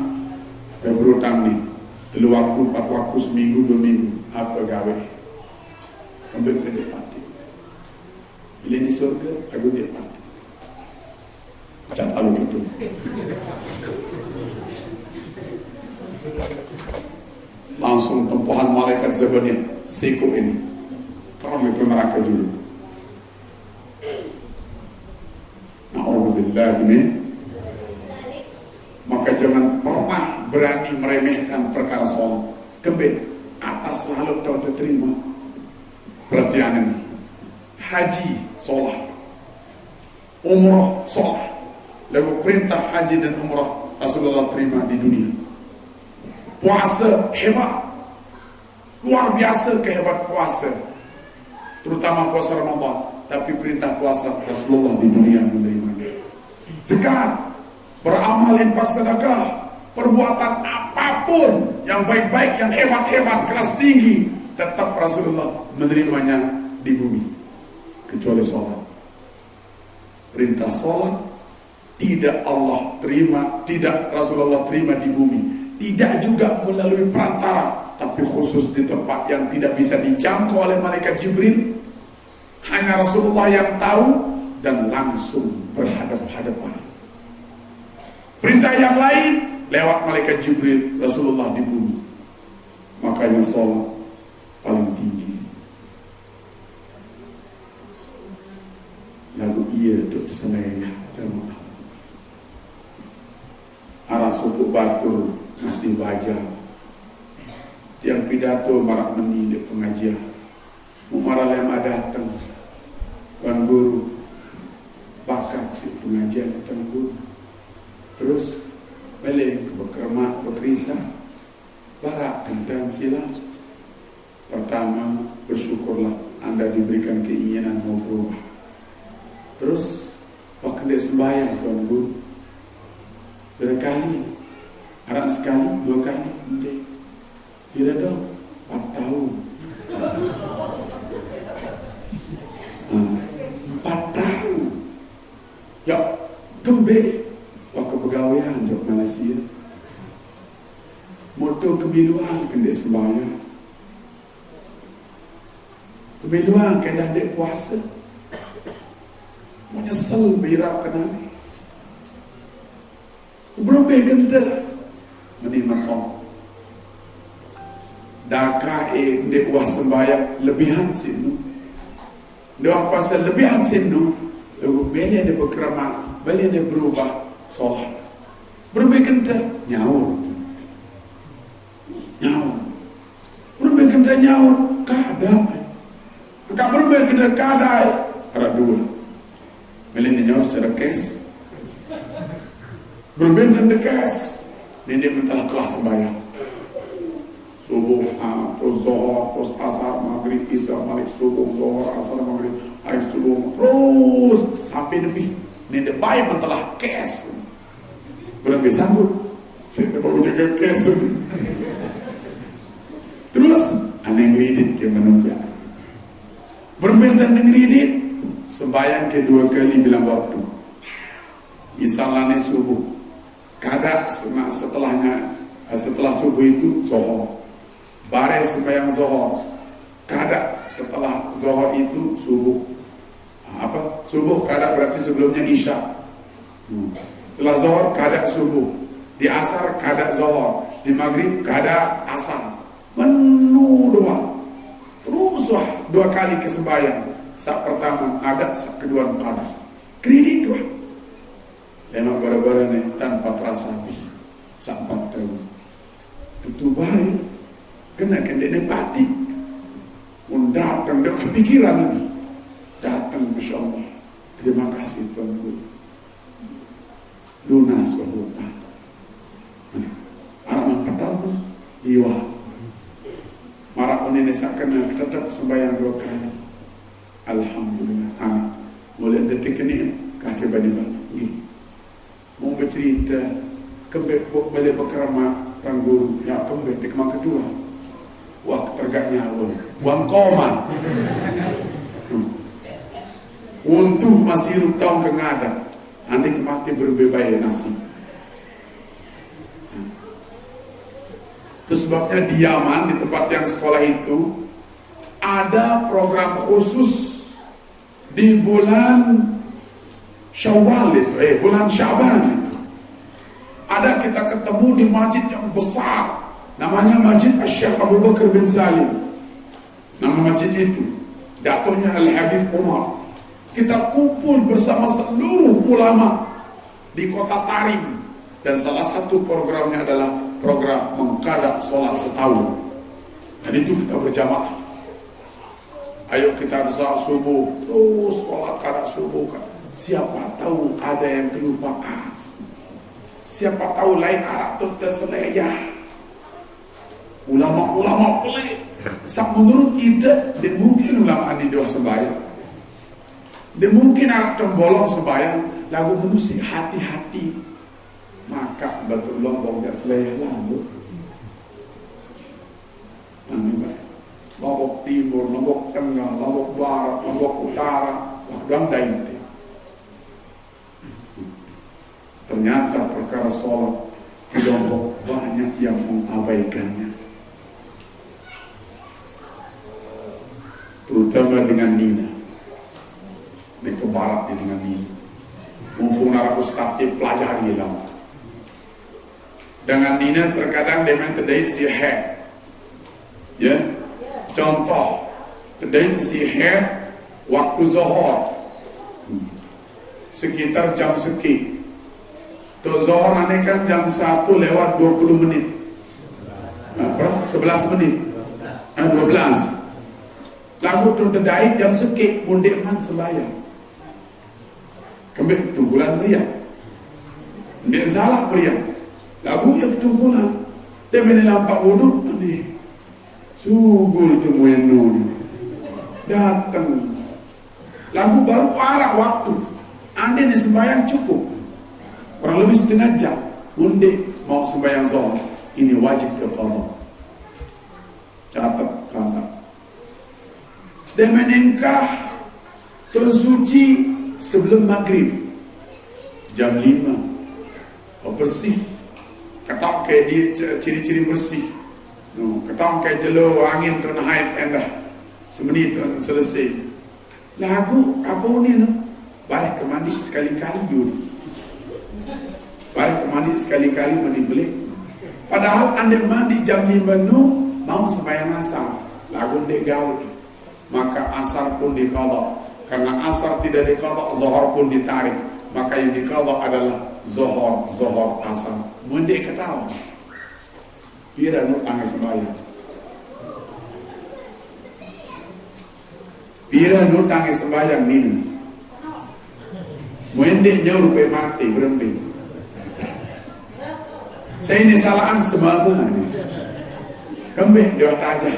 berutang nih. Telu waktu, 4 waktu, seminggu, 2 minggu. Apa gawe? Kembali ke depan. Bila di surga, aku depan. Cat lalu gitu. Langsung tempuhan malaikat sebenarnya siku ini kami ke neraka dulu. Na'udzubillah min. Maka jangan pernah berani meremehkan perkara sholat. Kembali atas lalu tahu terima. Perhatian ini. Haji sholat, umrah sholat. Lalu perintah haji dan umrah Rasulullah terima di dunia. Puasa hebat, luar biasa kehebat puasa, terutama puasa Ramadan. Tapi perintah puasa Rasulullah di dunia menerimanya. Sekarang beramal, infak, sedekah, perbuatan apapun yang baik-baik, yang hebat-hebat, kelas tinggi, tetap Rasulullah menerimanya di bumi, kecuali sholat. Perintah sholat tidak Allah terima, tidak Rasulullah terima di bumi. Tidak juga melalui perantara, tapi khusus di tempat yang tidak bisa dijangkau oleh malaikat Jibril. Hanya Rasulullah yang tahu dan langsung berhadap-hadapan. Perintah yang lain lewat malaikat Jibril, Rasulullah di bumi. Makanya sholat paling tinggi. Lalu ia untuk senaya jamaah. Arah suku batur masih baca. Tiang pidato marak menilik pengajian. Umar lema datang. Tuan guru bakat si pengajian tuan guru. Terus balik berkermat berkrisah. Barak tentang sila. Pertama, bersyukurlah Anda diberikan keinginan mau berubah. Terus waktu dia sembahyang tuan guru, berkali, anak sekali, 2 kali, enggak. Bila dong, 4 tahun. 4 tahun. Ya, kembali waktu pegawaian jok Malaysia. Moto kebiluan kena sembahyang. Kebiluan kena dek puasa. Menyesal berak kenali. Belum kena menimang daka dek wah sembahyang lebihan sinu. Doa puasa lebihan sinu. Lalu beli ada berkerama, beli ada berubah sholat. Belum kena nyaur. Belum kena nyaur kadang. Enggak belum kena kadai. Ada 2. Beli nyaur secara cash. Berbeda dekas. Dia minta kelas sembahyang. Subuh, terus zuhur, terus asar, maghrib, isya, malik, subuh, zuhur, asar, maghrib, air subuh, terus sampai lebih. Dia baik mentelah cash. Berapa sanggup? Saya baru jaga cash. Terus aneh ngeridit ke manusia. Berbeda ngeridit. Sembahyang kedua kali bilang waktu. Misalnya subuh. Kada setelah subuh itu zuhur. Bare sembahyang zuhur. Kada setelah zuhur itu subuh. Apa? Subuh kada berarti sebelumnya isya. Setelah zuhur kada subuh. Di asar kada zuhur. Di maghrib kada asar. Menu doang. 2 kali kesembahyang. Saat pertama ada, saat kedua ada. Kredit dua. Memang bara-bara ni tanpa terasa sampai tahu. Itu baik. Kena dia pati. Datang dia kepikiran ini. Datang Masya Allah. Terima kasih Tuhan. Lunas hutang. Anak pertama jiwa. Marah ini sakana tetap sembahyang 2 kali. Alhamdulillah. Anak mulai detik ini kaki bani-bani. Mau bercerita kembali boleh berkerama ranggu ya kembali di kemang kedua. Wah tergaknya uang koma. Untung masih hidup tahun kengada. Nanti kemati berbebaya nasib. Itu sebabnya di Yaman, di tempat yang sekolah itu, ada program khusus di bulan Syawal itu, bulan Syaban itu. Ada kita ketemu di masjid yang besar, namanya Masjid Syekh Abu Bakar bin Salim. Nama masjid itu, datonya Al-Habib Umar. Kita kumpul bersama seluruh ulama di kota Tarim. Dan salah satu programnya adalah program mengqada sholat setahun. Dan itu kita berjamaah. Ayo kita sholat subuh, terus sholat qada subuh. Siapa tahu ada yang kelupaan. Siapa tahu lain arah itu terseleyah. Ulama-ulama pelik. Menurut kita, dia mungkin ulama ini doa sembahyang. Dia mungkin arah tembolong sembahyang, lagu musik hati-hati. Maka betul lombong dia seleyah lalu. Lombok timur, lombok tengah, lombok barat, lombok utara, wadang daite. Ternyata perkara sholat di Lombok banyak yang mengabaikannya. Terutama dengan Nina. Ini ke barat dengan Nina. Mumpung aku start pelajari lah. Dengan Nina terkadang dia main terdait si hair. Ya, contoh terdait si hair waktu zuhur sekitar jam sekian. Tuh zuhur nanti kan jam 1 lewat 20 menit. 11 menit. 12. Lalu tuh terdait jam sekian mundik man sembahyang. Kembali tu bulan meriah. Dia salah meriah. Lagu ya ketumpulan. Dia menelampak wudhu. Ini sugul tu muenu. Datang. Lagu baru arah waktu. Anda ni sembahyang cukup. Kurang lebih setengah jam. Undik mau sembahyang zuhur. Ini wajib dia qada. Catat kata. Dia meningkah tersuci sebelum maghrib jam 5. Bersih. Ketak ke dia ciri-ciri bersih. Ketak ke jelo angin tu naik endah. Semenit tu selesai. Lagu apa ni no? Balik ke mandi sekali-kali dulu. Balik ke mandi sekali-kali mandi belik. Padahal anda mandi jam 5 no mau sembahyang asar. Lagu dek gaul. Maka asar pun diqada. Karena asar tidak diqada, zuhur pun ditarik. Maka yang diqada adalah zuhur asar. Mendek ketawa. Pira nu tangis sembahyang. Pira nu tangis sembahyang nini. Mendek jauh rupai mati berhenti. Saya ini salahan sembahyang. Kembali dia tajah.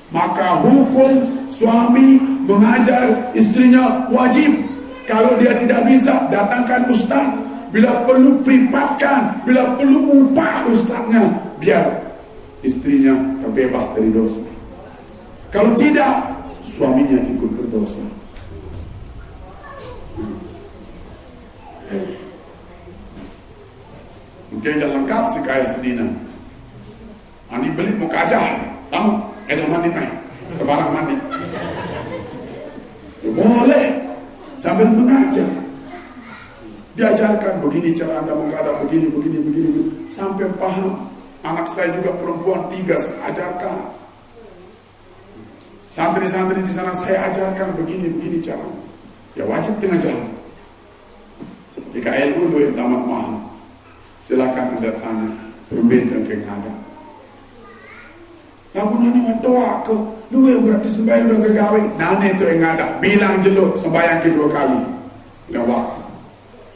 Maka hukum suami mengajar istrinya wajib. Kalau dia tidak bisa, datangkan ustaz. Bila perlu privatkan, bila perlu upah ustaznya, biar istrinya terbebas dari dosa. Kalau tidak, suaminya ikut berdosa. Mungkin jangan lengkap si kaya senina. Mandi beli muka aja, tahu? Jangan mandi naik, kebarang mandi. Boleh sambil mengajar. Diajarkan begini cara anda menghadap, begini, sampai paham. Anak saya juga perempuan 3, saya ajarkan. Santri-santri di sana saya ajarkan begini cara. Ya wajib dengan jalan. Jika ilmu lu yang tamat mahal, silakan Anda tanya, berbeda dengan ada. Lagu nani doa ke, lu yang berarti sembahyang udah kegawin, nani itu yang ada. Bilang jeluk sembahyang kedua kali, lewat.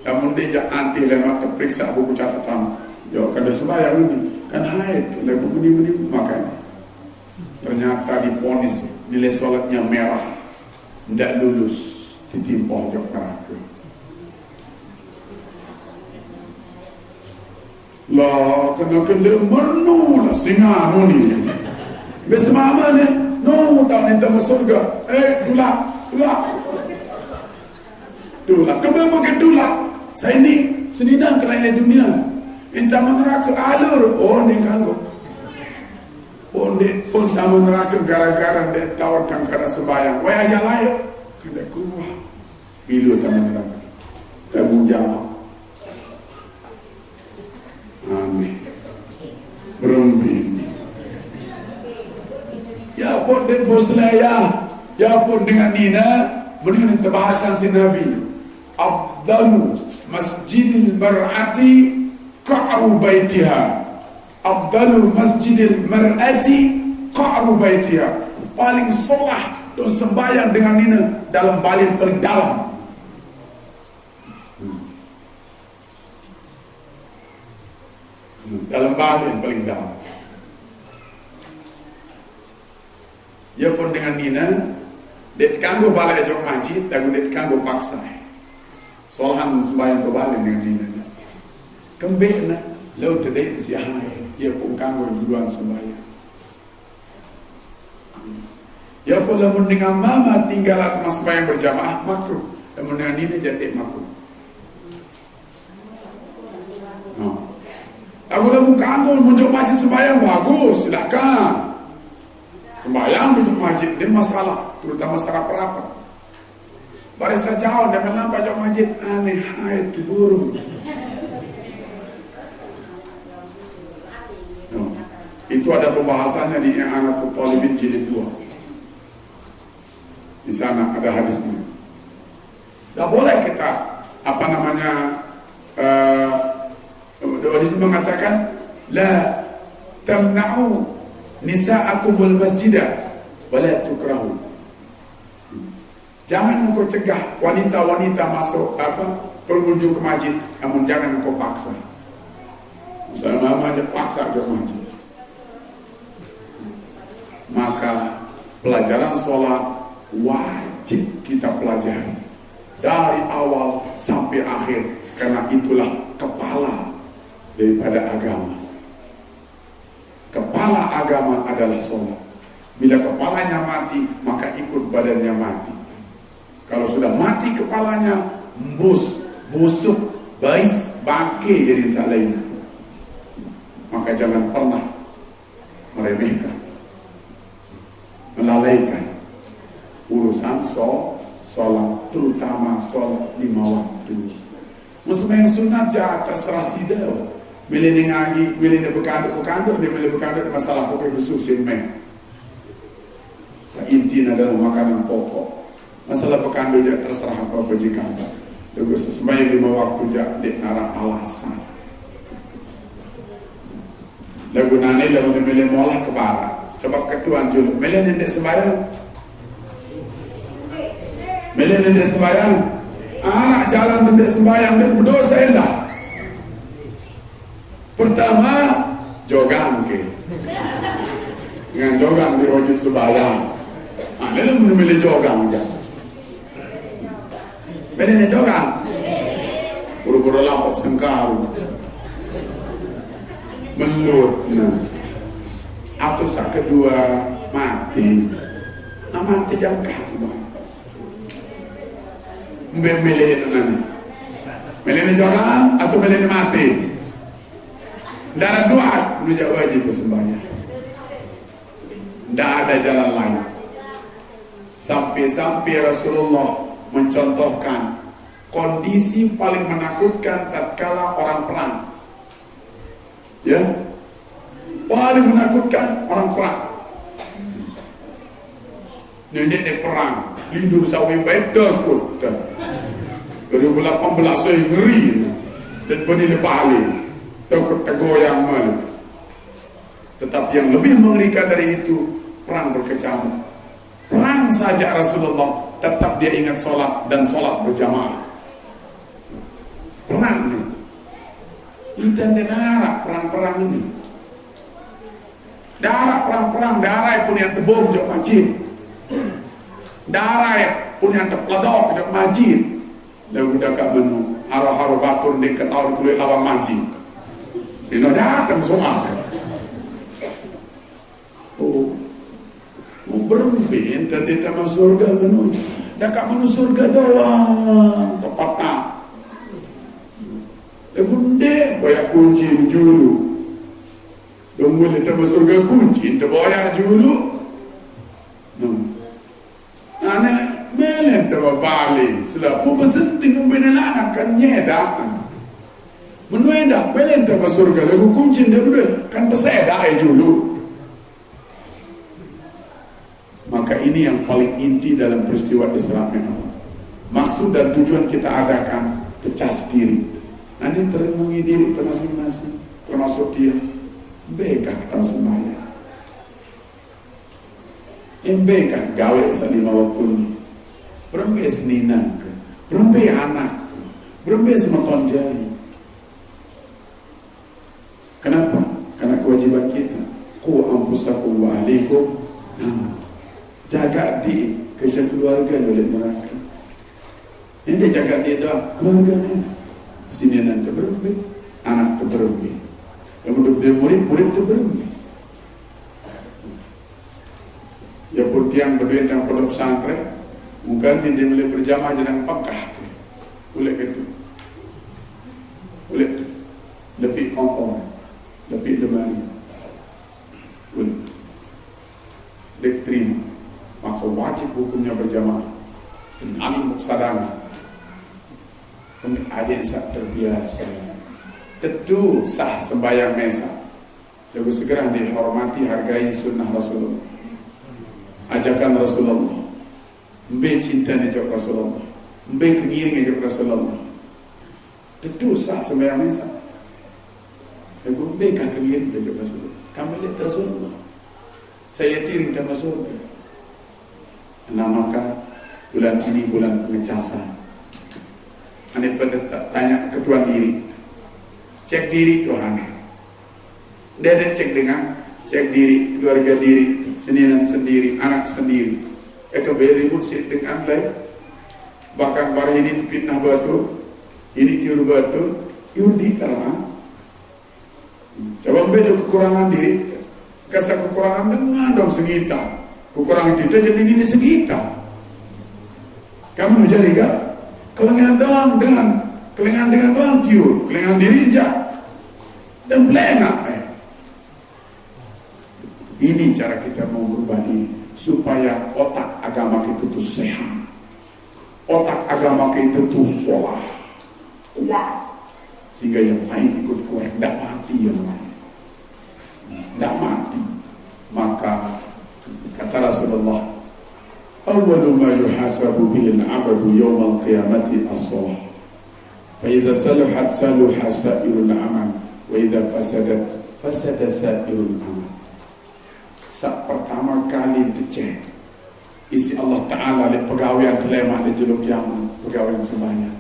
Namun dia anti lewat terperiksa buku catatan. Ya kada sembahyang ini kan haid, lagu meni makanya. Ternyata diponis nilai sholatnya merah, tidak lulus, ditimpol jok neraka. Lah kena mernu lah singa noni. Bersama ni, no tak nanti masuk surga. Dulak. Kebapa ke dulak? Saya ni senina ke lain dunia. Minta neraka alur, oh ni kanggo. Pun tamu neraka gara-gara dia tahu dan kada sembahyang. Wah aja layak. Kada kuah. Bilu tamu neraka. Tanggung jawab. Amin. Berembing. Ya pun dan boslaya. Ya pun dengan Nina. Beliau terbahasan si Nabi. Afdalu masjidil mar'ati ka'ru baitiha. Afdalu masjidil mar'ati qa'ru baitiha. Paling solah dan sembahyang dengan Nina dalam balin paling dalam. Dalam balin paling dalam. Ya pun dengan Nina, det kanggo balai jok masjid, lagu det kanggo paksa. Solahan sembahyang ke balin dengan Nina. Kembali na, lalu tadi siahai. Ya pun kanggo duluan sembahyang. Ya pun lamun dengan mama tinggalan mas sembahyang berjamaah makruh. Lamun dengan ini jadi makruh. Aku lamun kanggo muncul masjid sembahyang bagus, silakan. Sembahyang muncul masjid ini masalah, terutama secara perapat. Barisan jauh dan melampai jauh masjid aneh haid burung. Itu ada pembahasannya di I'anatul Talibin jilid 2. Di sana ada hadisnya. Tak boleh kita hadis mengatakan la tamna'u nisa'akumul masjidah wa la tukrahu. Jangan engkau cegah wanita-wanita masuk berkunjung ke masjid, namun jangan engkau paksa. Misalnya mama aja paksa ke masjid. Maka pelajaran sholat wajib kita pelajari dari awal sampai akhir, karena itulah kepala daripada agama. Kepala agama adalah sholat. Bila kepalanya mati, maka ikut badannya mati. Kalau sudah mati kepalanya, busuk, bais, bangke jadi salain. Maka jangan pernah meremehkan, melalaikan urusan sholat, terutama sholat 5 waktu. Muslim yang sunat jangan terserah sidau. Milih ngaji, milih bekanduk, dia milih bekanduk masalah pokok besuk sinmeng. Inti adalah makanan pokok. Masalah bekanduk jangan terserah apa jika ada. Lalu sesembahyang 5 waktu jangan diarah alasan. Lagu nani lagu milih molah ke barat. Coba ketuan juluk, milih nendek sembahyang. Milih nendek sembahyang. Anak jalan nendek sembahyang dan berdosa enggak. Pertama, jogang ke. Dengan jogang di wajib sembahyang. Lalu milih jogang ya. Milih nendek jogang. Buru-buru lapop sengkaru. Melut. Atau sak kedua mati. Nah mati jangka semua. Milih itu nanti. Milih jogan atau milih mati. Darah doa menuju wajib bersembahyang. Tidak ada jalan lain. Sampai Rasulullah mencontohkan kondisi paling menakutkan tatkala orang perang. Ya, paling menakutkan orang perang. nenek perang, lindur sawi baik takut. 2018 saya ngeri dan penilai balik takut tergoyang malu. Tetapi yang lebih mengerikan dari itu, perang berkecamuk. Perang saja Rasulullah tetap dia ingat sholat dan sholat berjamaah. Perang nih. Intan dan darah perang-perang ini. Darah perang-perang, darah pun yang tebom jok masjid. Darah pun yang terpeladok jok masjid. Lalu dekat menu arah-arah batur di ketahuan kulit lawan masjid. Dia datang semua. Oh, mau berhenti dan tidak masuk surga menu. Dekat menu surga doang tepatnya. Bunde boya kunci dulu. Dongul kita masuk surga kunci, kita boya dulu. Anak melen tawa balik. Selapu bersenting membenelangan kan nyedakan. Menuedak melen tawa surga lagu kunci dia dulu kan tersedak dulu. Maka ini yang paling inti dalam peristiwa Isra Mi'raj. Maksud dan tujuan kita adakan pecas diri. Nanti terenungi diri masing-masing, termasuk dia. Bekah kita semuanya. Bekah gawe salima waktu. Berembe senina, berembe anak, berembe sematon jari. Kenapa? Karena kewajiban kita. Ku ampusakum wa ahlikum. Jaga di kerja keluarga oleh neraka. Ini jaga dia doang keluarganya. Sini nanti berembe, anak berembe. Kemudian dia murid berembe. Ya pun tiang berdua yang pondok pesantren, mungkin dia mulai berjamaah jangan pakah. Boleh gitu. Boleh tu. Lebih kompon, lebih lemari. Boleh. Doktrin. Maka wajib hukumnya berjamaah. Dan alim muksadana. Kemudian ada yang terbiasa. Tentu sah sembahyang mesa. Lalu segera dihormati, hargai sunnah Rasulullah. Ajakan Rasulullah. Mbe cinta nejok Rasulullah. Mbe kengiring nejok Rasulullah. Tentu sah sembahyang mesa. Lalu mbe kah kengiring nejok Rasulullah. Kami lihat Rasulullah. Saya tiring dan surga. Nah maka bulan ini bulan pengecasan. Ane pada tanya ketua diri. Cek diri Tuhan. Dia ada cek diri, keluarga diri, sendirian sendiri, anak sendiri. Eka beribut dengan lain. Bahkan bar ini fitnah batu, ini tiru batu, yudi terang. Coba beda kekurangan diri. Kasih kekurangan dengan dong segita. Kekurangan kita jadi ini segita. Kamu menjadi gak? Kelengan dengan doang tiur, kelengan diri jah dan pelengak. Ini cara kita mau berubah diri supaya otak agama kita itu sehat, otak agama kita itu sholat, sehingga yang lain ikut kuat, tidak mati yang lain, tidak mati. Maka kata Rasulullah, awwalu ma yuhasabu bihi al-'abdu yawm al-qiyamati as-shalah. Fa idza salahat saluha sa'irul 'amal wa idza fasadat fasada sa'irul 'amal. Saat pertama kali dicek isi Allah Ta'ala oleh pegawai kelema di juluk kiamat, pegawai sembahyang.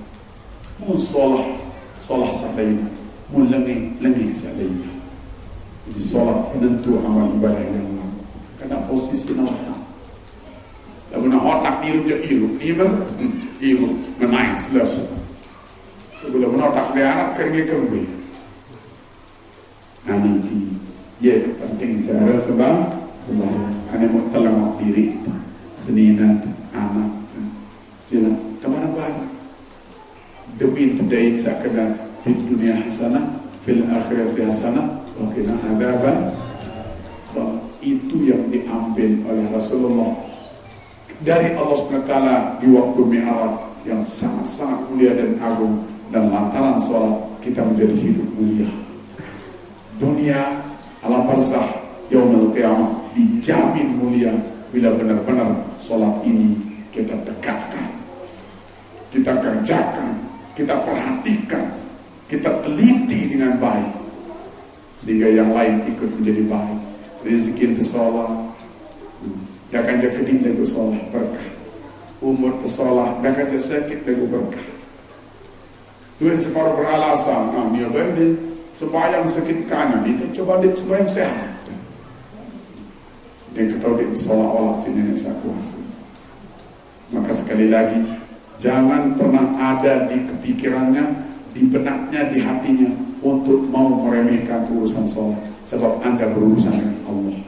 Mun solah sadayna, mun lengi sadayna. Jadi solat penentu amal ibadah yang lain. Karena posisi otak. Lalu otak iru menaik selap. Lalu otak dia anak kerja kerja. Nanti ya penting saya sebab ane mau telah diri senina anak sila kemana bahagia demi terdait sekedar di dunia hasanah fil akhirat hasanah wa qina adzaban. So itu yang diambil oleh Rasulullah dari Allah SWT di waktu Mi'raj yang sangat-sangat mulia dan agung, dan lantaran sholat kita menjadi hidup mulia. Dunia alam barzakh yaumul qiyamah dijamin mulia bila benar-benar sholat ini kita tegakkan, kita kerjakan, kita perhatikan, kita teliti dengan baik, sehingga yang lain ikut menjadi baik. Rezeki bersolat, dia akan jadi kedip lagu solat berkah. Umur bersolat, dia akan jadi sakit lagu berkah. Tuhan separuh beralasan, dia boleh sembahyang sakit kanan, itu coba dia sembahyang sehat. Yang ketahui dia seolah-olah sini saya kuasa. Maka sekali lagi, jangan pernah ada di kepikirannya, di benaknya, di hatinya untuk mau meremehkan urusan sholat, sebab Anda berurusan dengan Allah.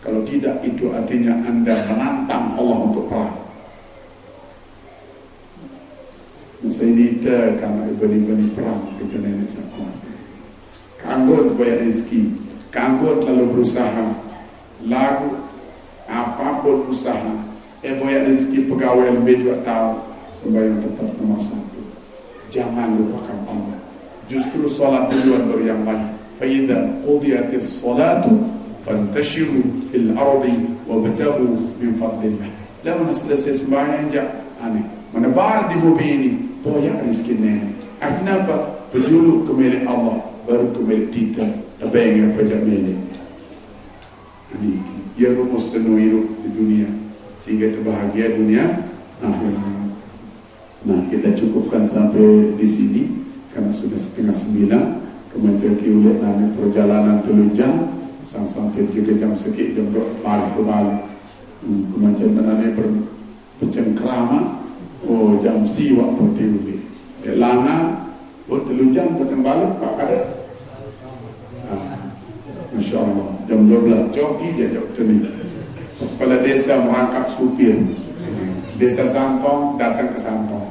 Kalau tidak, itu artinya Anda menantang Allah untuk perang. Masa ini karena benih-benih perang kita nenek saya kuasa. Kanggut bayar rezeki, kanggut lalu berusaha, lagu apapun usaha, bayar rezeki pegawai lebih juga tahu. Sembahyang tetap nomor 1. Jangan lupakan Allah. Justru solat duluan baru yang lain. Fa'idha qudiyatis salatu fantashiru fil ardi wabtagu min fadlillah. Lama selesai sembahyang aneh menebar di bumi ini banyak rezeki nenek. Kenapa? Berjuluk ke milik Allah, baru ke milik kita. Tapi yang pajak milik. Ini dia rumus penuh hidup di dunia sehingga terbahagia dunia akhirat. Nah, kita cukupkan sampai di sini karena sudah 8:30. Kemudian kita nanti perjalanan 3 jam, sampai juga jam sekian jam 2 balik ke Bali. Kemudian nanti bercengkrama, jam siwak bertiup. Lana, 3 jam bertemu balik Pak Kades. Masya Allah, jam 12 joki dia jauh sini. Kepala desa merangkap supir. Desa Santong datang ke Santong.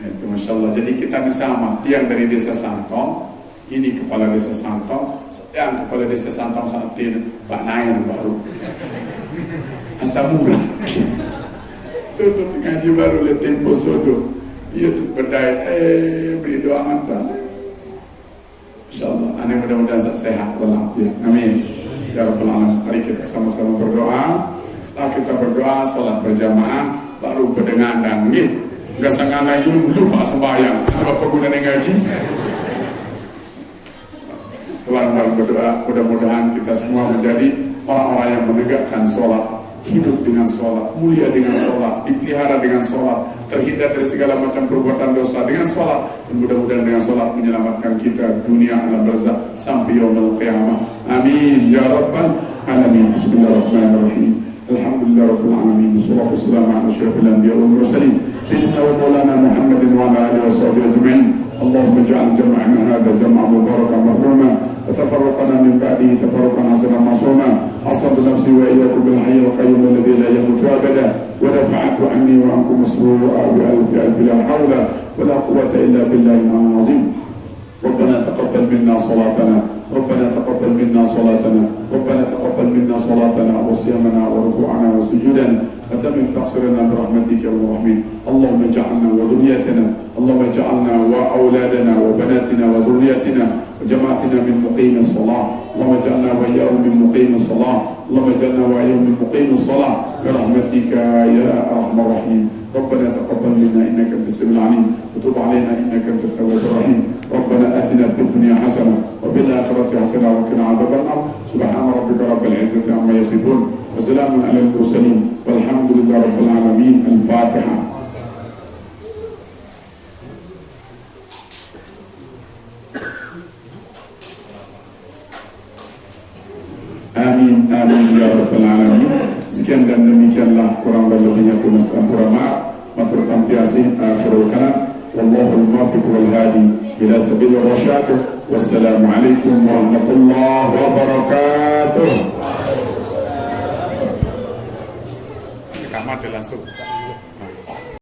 Itu Masya Allah. Jadi kita sama. Yang dari desa Santong, ini kepala desa Santong. Yang kepala desa Santong saat ini Pak Nair baru. Asam murah. Duduk ngaji baru lihat tempo sodo. Ia tuh berdaya. Beri doa mantan. Masya Allah. Aneh mudah-mudahan sehat walafiat. Amin. Ya Rabbal Alamin. Mari kita sama-sama berdoa. Setelah kita berdoa, sholat berjamaah, baru berdengar dan nggak sangat ngaji lupa sembahyang. Apa gunanya ngaji? Tuhan berdoa, mudah-mudahan kita semua menjadi orang-orang yang menegakkan sholat, hidup dengan sholat, mulia dengan sholat, dipelihara dengan sholat, terhindar dari segala macam perbuatan dosa dengan sholat, dan mudah-mudahan dengan sholat menyelamatkan kita dunia alam barzakh sampai yaumul qiyamah. Amin ya rabbal alamin. Bismillahirrahmanirrahim. Alhamdulillah Rabbil Alamin. Wassalatu wassalamu ala asyrafil anbiya'i wal mursalin sayyidina wa maulana Muhammadin wa ala alihi washabihi ajma'in. Allahumma ij'al jam'ana hadha jam'an mubarakan marhuma wa tafarraqana min ba'dihi tafarruqan hasanan ma'suma. As'adu nafsi wa iyyakum bil hayyil qayyum alladhi la yamutu abada wa dafa'tu anni wa ankum as-su'a bi alfi la hawla wa la quwwata illa billahi al-'aliyyil 'azim. ربنا تقبل منا صلاتنا ربنا تقبل منا صلاتنا ربنا تقبل منا صلاتنا وصيامنا وركوعنا وسجودنا وتمم تقصيرنا برحمتك يا الراحمين. اللهم اجعلنا وذريتنا اللهم اجعلنا واولادنا وبناتنا وذريتنا وجماعتنا من مقيم الصلاه. اللهم اجعلنا واياهم من مقيم الصلاه. اللهم اجعلنا واياهم من مقيم الصلاه برحمتك يا ارحم الراحمين. ربنا تقبل منا انك انت السميع العليم وتب علينا انك انت التواب الرحيم. ربنا آتنا في الدنيا حسنة وفي الآخرة حسنة وقنا عذاب النار. سبحان ربك رب العزة عما يصفون وسلام على المرسلين والحمد لله رب العالمين. الفاتحة. Amin amin ya rabbal alamin. Sekian dan demikianlah kurang lebihnya Tuhan maaf. Matur tampiasi akhirul kalam. Wallahul muwaffiq wal hadi ila sabilir rasyad. Wassalamualaikum warahmatullahi wabarakatuh. Kamar langsung.